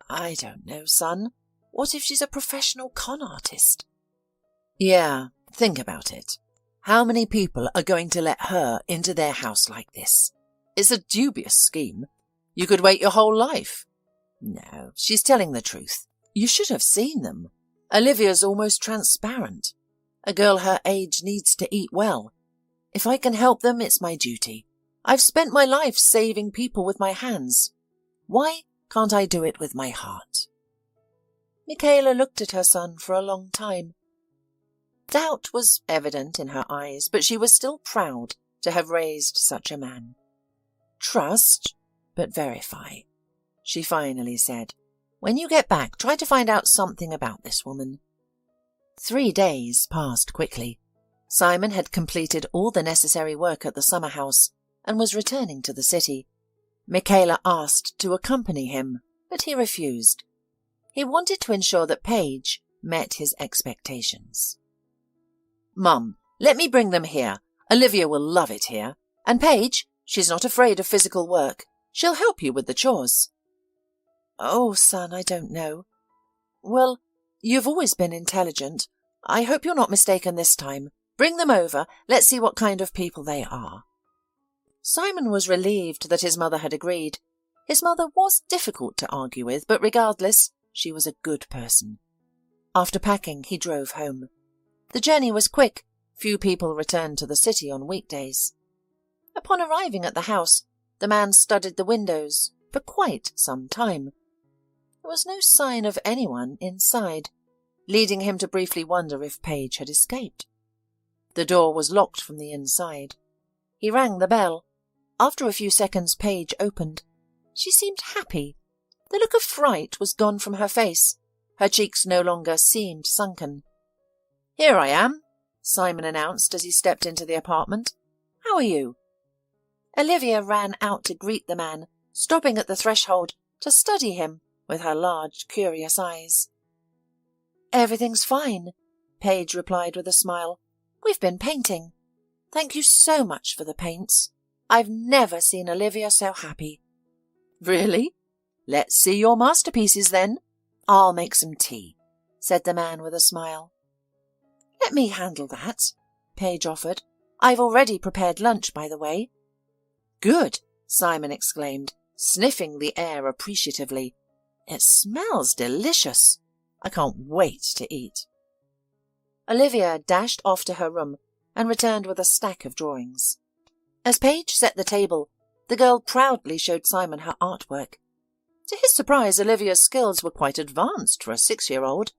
"I don't know, son. What if she's a professional con artist?" "Yeah, think about it. How many people are going to let her into their house like this? It's a dubious scheme. You could wait your whole life." "No, she's telling the truth. You should have seen them. Olivia's almost transparent. A girl her age needs to eat well. If I can help them, it's my duty. I've spent my life saving people with my hands. Why can't I do it with my heart?" Michaela looked at her son for a long time. Doubt was evident in her eyes, but she was still proud to have raised such a man. "Trust, but verify," she finally said. "When you get back, try to find out something about this woman." 3 days passed quickly. Simon had completed all the necessary work at the summer house and was returning to the city. Michaela asked to accompany him, but he refused. He wanted to ensure that Paige met his expectations. "Mum, let me bring them here. Olivia will love it here. And Paige, she's not afraid of physical work. She'll help you with the chores." "Oh, son, I don't know." "Well, you've always been intelligent. I hope you're not mistaken this time. Bring them over. Let's see what kind of people they are." Simon was relieved that his mother had agreed. His mother was difficult to argue with, but regardless, she was a good person. After packing, he drove home. The journey was quick. Few people returned to the city on weekdays. Upon arriving at the house, The man studied the windows for quite some time. There was no sign of anyone inside, leading him to briefly wonder if Paige had escaped. The door was locked from the inside. He rang the bell. After a few seconds, Paige opened. She seemed happy. The look of fright was gone from her face. Her cheeks no longer seemed sunken. "Here I am," Simon announced as he stepped into the apartment. "How are you?" Olivia ran out to greet the man, stopping at the threshold to study him with her large, curious eyes. "Everything's fine," Paige replied with a smile. "We've been painting. Thank you so much for the paints. I've never seen Olivia so happy." "Really? Let's see your masterpieces then. I'll make some tea," said the man with a smile. "Let me handle that," Paige offered. "I've already prepared lunch, by the way." "Good," Simon exclaimed, sniffing the air appreciatively. "It smells delicious. I can't wait to eat." Olivia dashed off to her room and returned with a stack of drawings. As Paige set the table, the girl proudly showed Simon her artwork. To his surprise, Olivia's skills were quite advanced for a 6-year-old.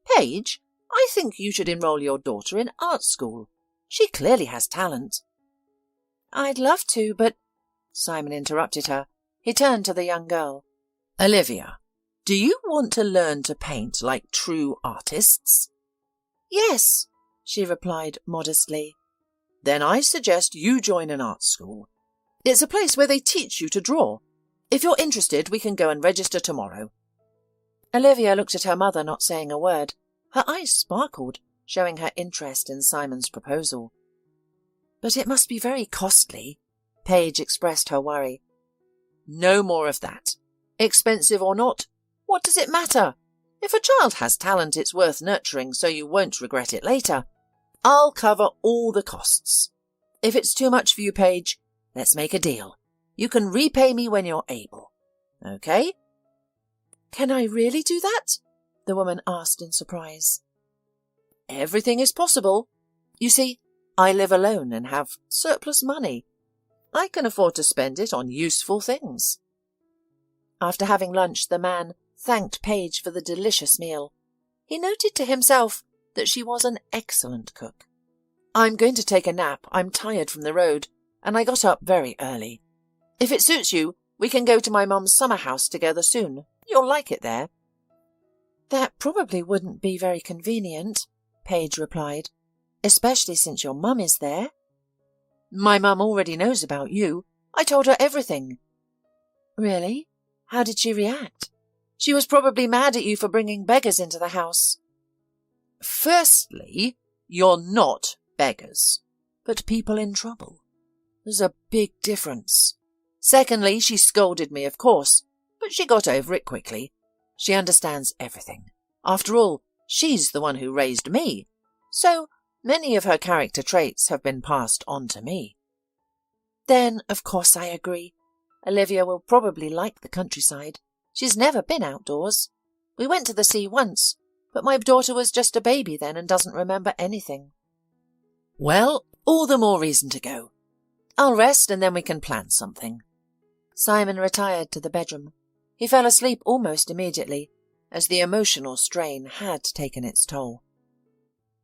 "Paige, I think you should enroll your daughter in art school. She clearly has talent." "I'd love to, but—" Simon interrupted her. He turned to the young girl. "Olivia, do you want to learn to paint like true artists?" "Yes," she replied modestly. "Then I suggest you join an art school. It's a place where they teach you to draw. If you're interested, we can go and register tomorrow." Olivia looked at her mother, not saying a word. Her eyes sparkled, showing her interest in Simon's proposal. "But it must be very costly," Paige expressed her worry. "No more of that. Expensive or not, what does it matter? If a child has talent, it's worth nurturing so you won't regret it later. I'll cover all the costs. If it's too much for you, Paige, let's make a deal. You can repay me when you're able. Okay?" "Can I really do that?" the woman asked in surprise. "Everything is possible. You see, I live alone and have surplus money. I can afford to spend it on useful things." After having lunch, the man thanked Paige for the delicious meal. He noted to himself that she was an excellent cook. "I'm going to take a nap. I'm tired from the road, and I got up very early. If it suits you, we can go to my mum's summer house together soon. You'll like it there." "That probably wouldn't be very convenient," Paige replied, "especially since your mum is there." "My mum already knows about you. I told her everything." "Really? How did she react?" "She was probably mad at you for bringing beggars into the house." "Firstly, you're not beggars, but people in trouble. There's a big difference. Secondly, she scolded me, of course, but she got over it quickly. She understands everything. After all, she's the one who raised me, so many of her character traits have been passed on to me." "Then, of course, I agree. Olivia will probably like the countryside. She's never been outdoors. We went to the sea once, but my daughter was just a baby then and doesn't remember anything." "Well, all the more reason to go. I'll rest and then we can plan something." Simon retired to the bedroom. He fell asleep almost immediately, as the emotional strain had taken its toll.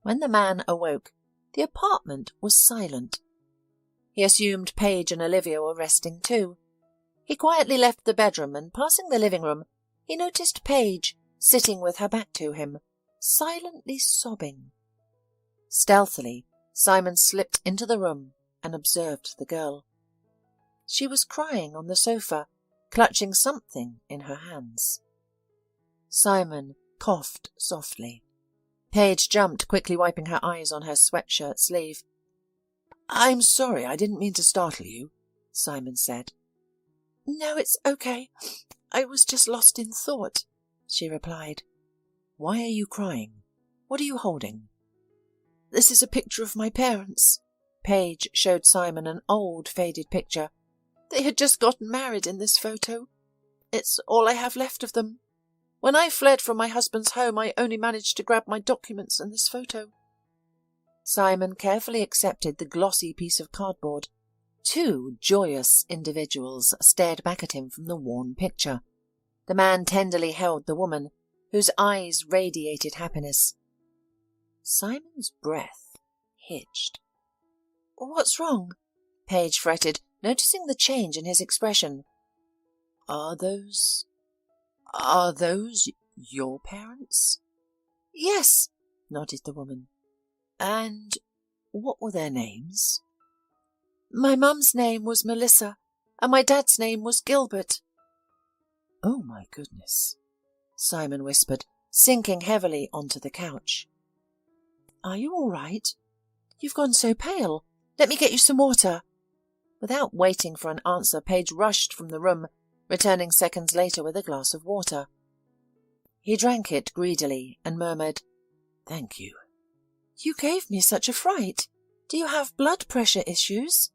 When the man awoke, the apartment was silent. He assumed Paige and Olivia were resting too. He quietly left the bedroom and, passing the living room, he noticed Paige sitting with her back to him, silently sobbing. Stealthily, Simon slipped into the room and observed the girl. She was crying on the sofa, clutching something in her hands. Simon coughed softly. Paige jumped, quickly wiping her eyes on her sweatshirt sleeve. "I'm sorry, I didn't mean to startle you," Simon said. "No, it's okay. I was just lost in thought," she replied. "Why are you crying? What are you holding?" "This is a picture of my parents." Paige showed Simon an old, faded picture. "They had just gotten married in this photo. It's all I have left of them. When I fled from my husband's home, I only managed to grab my documents and this photo." Simon carefully accepted the glossy piece of cardboard. Two joyous individuals stared back at him from the worn picture. The man tenderly held the woman, whose eyes radiated happiness. Simon's breath hitched. "What's wrong?" Paige fretted, noticing the change in his expression. Are those your parents?" "Yes," nodded the woman. "And what were their names?" "My mum's name was Melissa, and my dad's name was Gilbert." "Oh, my goodness," Simon whispered, sinking heavily onto the couch. "Are you all right? You've gone so pale. Let me get you some water." Without waiting for an answer, Paige rushed from the room, returning seconds later with a glass of water. He drank it greedily and murmured, "Thank you." "You gave me such a fright. Do you have blood pressure issues?"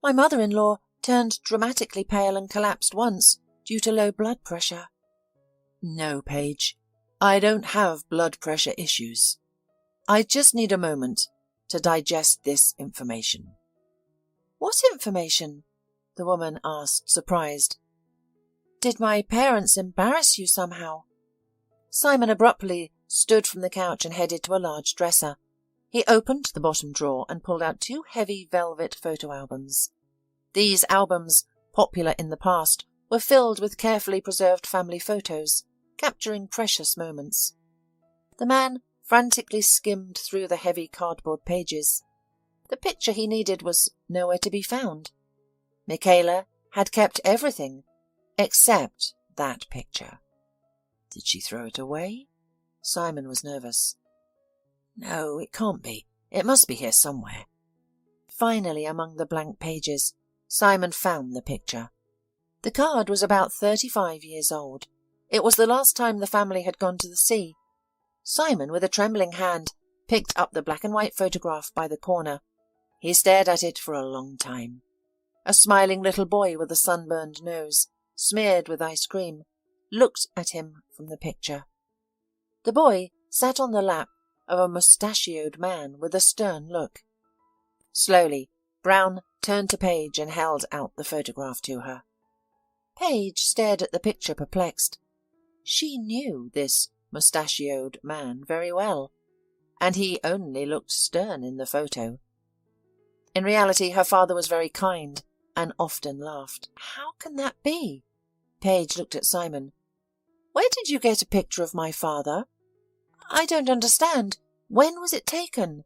My mother-in-law turned dramatically pale and collapsed once due to low blood pressure. "No, Paige, I don't have blood pressure issues. I just need a moment to digest this information." "What information?" the woman asked, surprised. "Did my parents embarrass you somehow?" Simon abruptly stood from the couch and headed to a large dresser. He opened the bottom drawer and pulled out two heavy velvet photo albums. These albums, popular in the past, were filled with carefully preserved family photos, capturing precious moments. The man frantically skimmed through the heavy cardboard pages. The picture he needed was nowhere to be found. Michaela had kept everything except that picture. Did she throw it away? Simon was nervous. No, it can't be. It must be here somewhere. Finally, among the blank pages, Simon found the picture. The card was about 35 years old. It was the last time the family had gone to the sea. Simon, with a trembling hand, picked up the black and white photograph by the corner. He stared at it for a long time. A smiling little boy with a sunburned nose, smeared with ice cream, looked at him from the picture. The boy sat on the lap of a mustachioed man with a stern look. Slowly, Brown turned to Paige and held out the photograph to her. Paige stared at the picture, perplexed. She knew this mustachioed man very well, and he only looked stern in the photo. In reality, her father was very kind and often laughed. How can that be? Paige looked at Simon. Where did you get a picture of my father? I don't understand. When was it taken?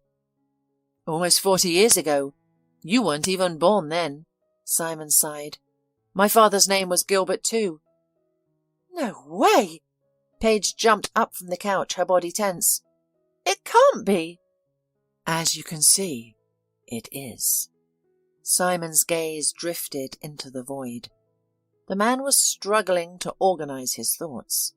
Almost 40 years ago. You weren't even born then, Simon sighed. My father's name was Gilbert too. No way! Paige jumped up from the couch, her body tense. It can't be. As you can see, it is. Simon's gaze drifted into the void. The man was struggling to organize his thoughts.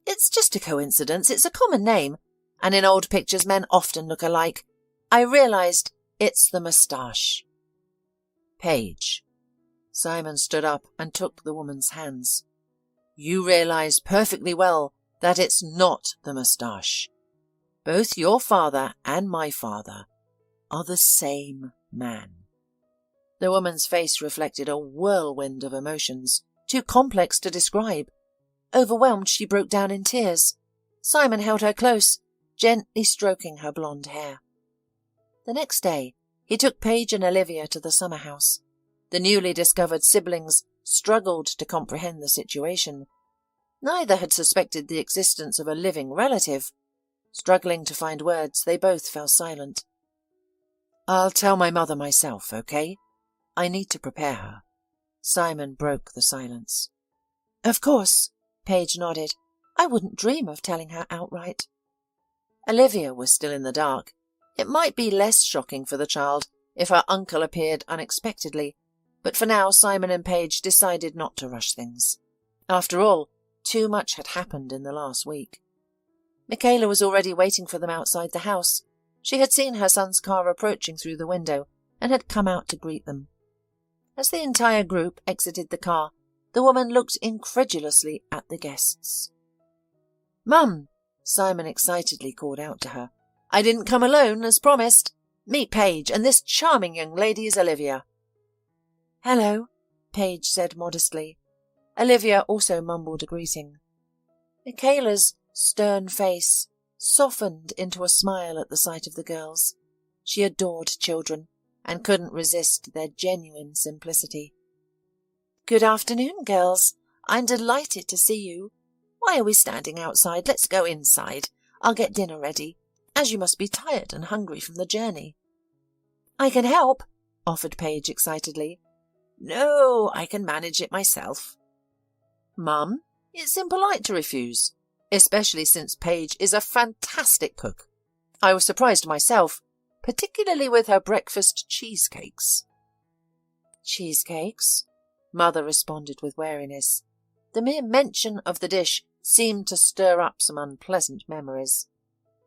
It's just a coincidence. It's a common name, and in old pictures men often look alike. I realized it's the moustache. Paige. Simon stood up and took the woman's hands. You realize perfectly well that it's not the moustache. Both your father and my father are the same man. The woman's face reflected a whirlwind of emotions, too complex to describe. Overwhelmed, she broke down in tears. Simon held her close, gently stroking her blonde hair. The next day, he took Paige and Olivia to the summer house. The newly discovered siblings struggled to comprehend the situation. Neither had suspected the existence of a living relative. Struggling to find words, they both fell silent. I'll tell my mother myself, okay? I need to prepare her. Simon broke the silence. Of course, Paige nodded. I wouldn't dream of telling her outright. Olivia was still in the dark. It might be less shocking for the child if her uncle appeared unexpectedly, but for now Simon and Paige decided not to rush things. After all, too much had happened in the last week. Michaela was already waiting for them outside the house. She had seen her son's car approaching through the window and had come out to greet them. As the entire group exited the car, the woman looked incredulously at the guests. Mum, Simon excitedly called out to her. I didn't come alone, as promised. Meet Paige, and this charming young lady is Olivia. "Hello," Paige said modestly. Olivia also mumbled a greeting. Michaela's stern face softened into a smile at the sight of the girls. She adored children and couldn't resist their genuine simplicity. "Good afternoon, girls. I'm delighted to see you. Why are we standing outside? Let's go inside. I'll get dinner ready, as you must be tired and hungry from the journey." "I can help," offered Paige excitedly. "No, I can manage it myself." "Mum, it's impolite to refuse, especially since Paige is a fantastic cook. I was surprised myself, particularly with her breakfast cheesecakes." "Cheesecakes?" Mother responded with wariness. The mere mention of the dish seemed to stir up some unpleasant memories.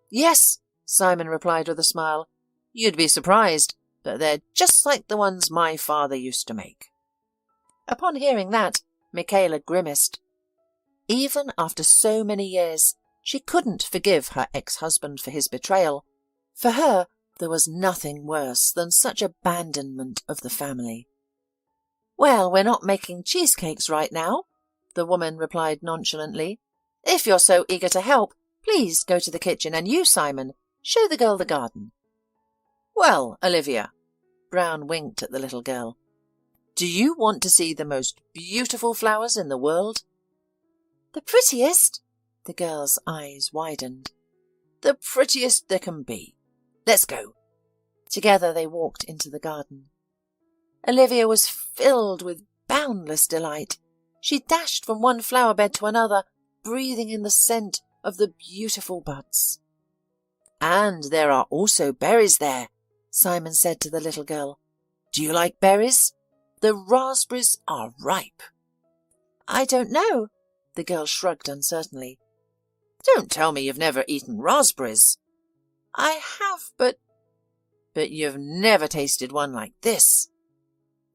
"Yes," Simon replied with a smile. "You'd be surprised, but they're just like the ones my father used to make." Upon hearing that, Michaela grimaced. Even after so many years, she couldn't forgive her ex-husband for his betrayal. For her, there was nothing worse than such abandonment of the family. "Well, we're not making cheesecakes right now," the woman replied nonchalantly. "If you're so eager to help, please go to the kitchen, and you, Simon, show the girl the garden." "Well, Olivia," Brown winked at the little girl, "do you want to see the most beautiful flowers in the world?" "The prettiest?" The girl's eyes widened. "The prettiest there can be. Let's go." Together they walked into the garden. Olivia was filled with boundless delight. She dashed from one flower bed to another, breathing in the scent of the beautiful buds. "And there are also berries there," Simon said to the little girl. "Do you like berries? The raspberries are ripe." "I don't know," the girl shrugged uncertainly. "Don't tell me you've never eaten raspberries." "I have, but—" "But you've never tasted one like this."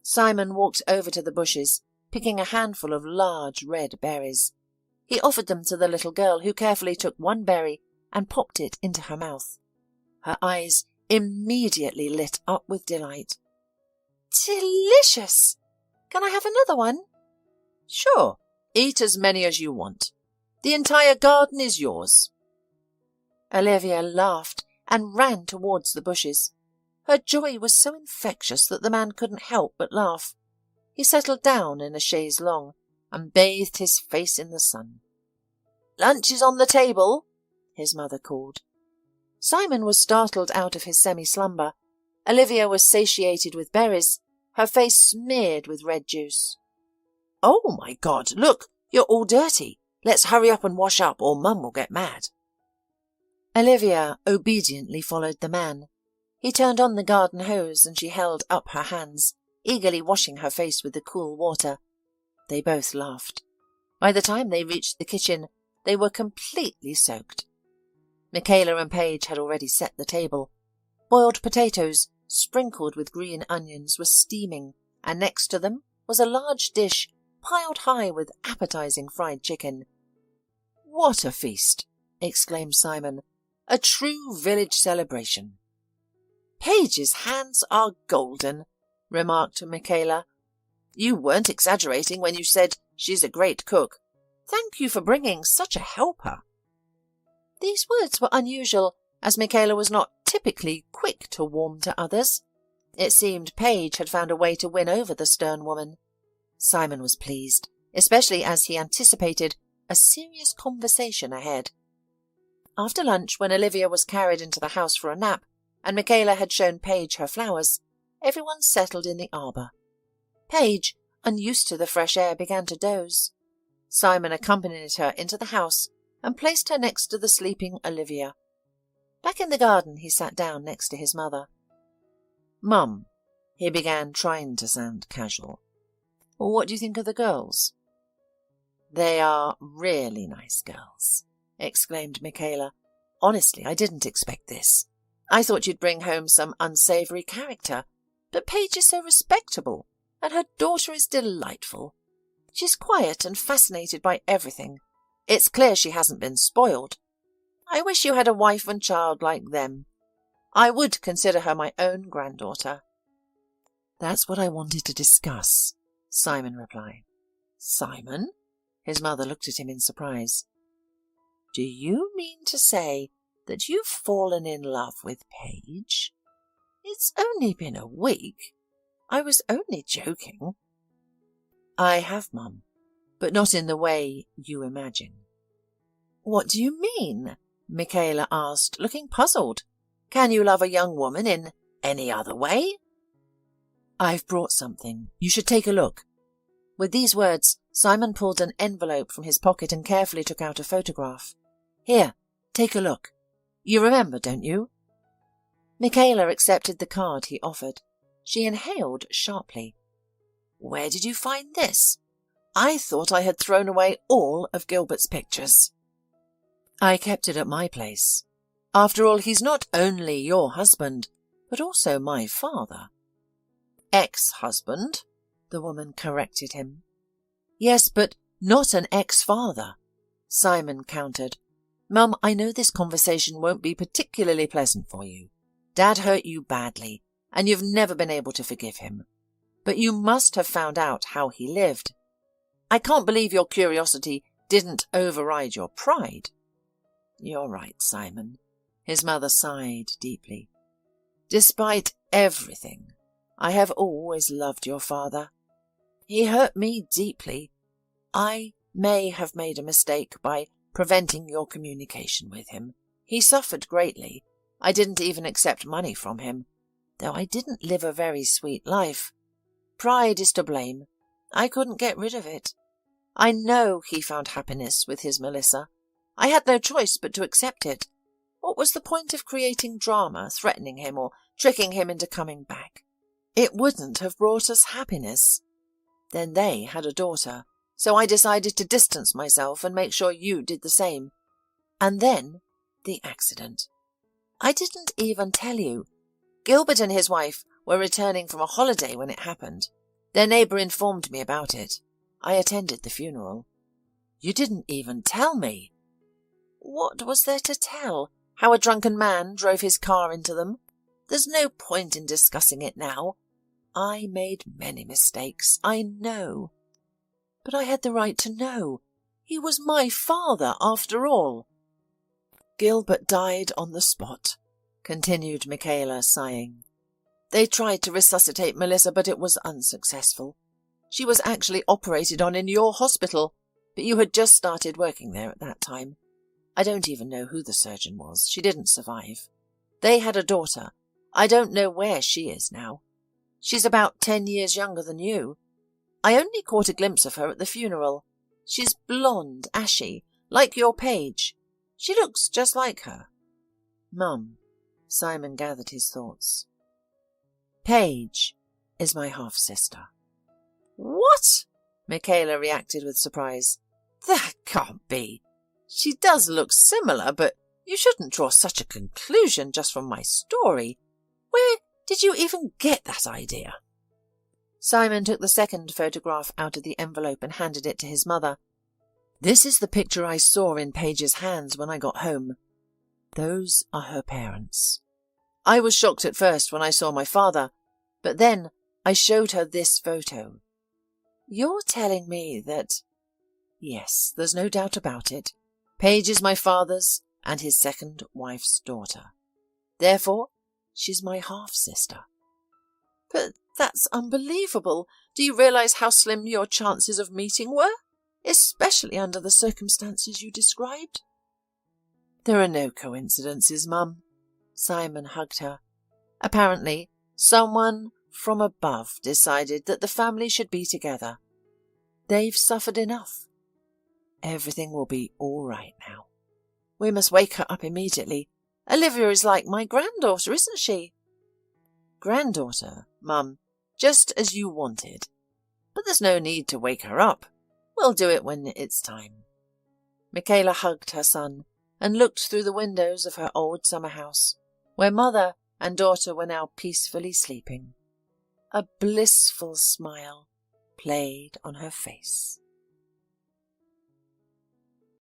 Simon walked over to the bushes, picking a handful of large red berries. He offered them to the little girl, who carefully took one berry and popped it into her mouth. Her eyes immediately lit up with delight. "Delicious! Can I have another one?" "Sure. Eat as many as you want. The entire garden is yours." Olivia laughed and ran towards the bushes. Her joy was so infectious that the man couldn't help but laugh. He settled down in a chaise longue and bathed his face in the sun. "Lunch is on the table," his mother called. Simon was startled out of his semi-slumber. Olivia was satiated with berries, her face smeared with red juice. "Oh, my God, look, you're all dirty. Let's hurry up and wash up, or Mum will get mad." Olivia obediently followed the man. He turned on the garden hose and she held up her hands, eagerly washing her face with the cool water. They both laughed. By the time they reached the kitchen, they were completely soaked. Michaela and Paige had already set the table. Boiled potatoes, sprinkled with green onions, were steaming, and next to them was a large dish piled high with appetizing fried chicken. "What a feast!" exclaimed Simon. "A true village celebration." "Paige's hands are golden," remarked Michaela. "You weren't exaggerating when you said she's a great cook. Thank you for bringing such a helper." These words were unusual, as Michaela was not typically quick to warm to others. It seemed Paige had found a way to win over the stern woman. Simon was pleased, especially as he anticipated a serious conversation ahead. After lunch, when Olivia was carried into the house for a nap, and Michaela had shown Paige her flowers, everyone settled in the arbour. Paige, unused to the fresh air, began to doze. Simon accompanied her into the house and placed her next to the sleeping Olivia. Back in the garden, he sat down next to his mother. "Mum," he began, trying to sound casual, "what do you think of the girls?" "They are really nice girls," exclaimed Michaela. "Honestly, I didn't expect this. I thought you'd bring home some unsavoury character, but Paige is so respectable, and her daughter is delightful. She's quiet and fascinated by everything. It's clear she hasn't been spoiled. I wish you had a wife and child like them. I would consider her my own granddaughter." That's what I wanted to discuss, Simon replied. Simon? His mother looked at him in surprise. Do you mean to say that you've fallen in love with Paige? It's only been a week. I was only joking. I have, Mum, but not in the way you imagine. What do you mean? Michaela asked, looking puzzled. Can you love a young woman in any other way? I've brought something. You should take a look. With these words, Simon pulled an envelope from his pocket and carefully took out a photograph. Here, take a look. You remember, don't you? Michaela accepted the card he offered. She inhaled sharply. Where did you find this? I thought I had thrown away all of Gilbert's pictures. I kept it at my place. After all, he's not only your husband, but also my father. Ex-husband, the woman corrected him. Yes, but not an ex-father, Simon countered. Mum, I know this conversation won't be particularly pleasant for you. Dad hurt you badly, and you've never been able to forgive him. But you must have found out how he lived. I can't believe your curiosity didn't override your pride. You're right, Simon. His mother sighed deeply. Despite everything, I have always loved your father. He hurt me deeply. I may have made a mistake by preventing your communication with him. He suffered greatly. I didn't even accept money from him, though I didn't live a very sweet life. Pride is to blame. I couldn't get rid of it. I know he found happiness with his Melissa. I had no choice but to accept it. What was the point of creating drama, threatening him, or tricking him into coming back? It wouldn't have brought us happiness. Then they had a daughter, so I decided to distance myself and make sure you did the same. And then the accident. I didn't even tell you. Gilbert and his wife were returning from a holiday when it happened. Their neighbour informed me about it. I attended the funeral. You didn't even tell me. What was there to tell? How a drunken man drove his car into them? There's no point in discussing it now. I made many mistakes, I know. But I had the right to know. He was my father, after all. Gilbert died on the spot, continued Michaela, sighing. They tried to resuscitate Melissa, but it was unsuccessful. She was actually operated on in your hospital, but you had just started working there at that time. I don't even know who the surgeon was. She didn't survive. They had a daughter. I don't know where she is now. She's about 10 years younger than you. I only caught a glimpse of her at the funeral. She's blonde, ashy, like your Paige. She looks just like her. Mum, Simon gathered his thoughts. Paige is my half-sister. What? Michaela reacted with surprise. That can't be. She does look similar, but you shouldn't draw such a conclusion just from my story. Where did you even get that idea? Simon took the second photograph out of the envelope and handed it to his mother. This is the picture I saw in Paige's hands when I got home. Those are her parents. I was shocked at first when I saw my father, but then I showed her this photo. You're telling me that... Yes, there's no doubt about it. Paige is my father's and his second wife's daughter. Therefore, she's my half-sister. But that's unbelievable. Do you realize how slim your chances of meeting were? Especially under the circumstances you described? There are no coincidences, Mum. Simon hugged her. Apparently, someone from above decided that the family should be together. They've suffered enough. Everything will be all right now. We must wake her up immediately. Olivia is like my granddaughter, isn't she? Granddaughter, Mum, just as you wanted. But there's no need to wake her up. We'll do it when it's time. Michaela hugged her son and looked through the windows of her old summer house, where mother and daughter were now peacefully sleeping. A blissful smile played on her face.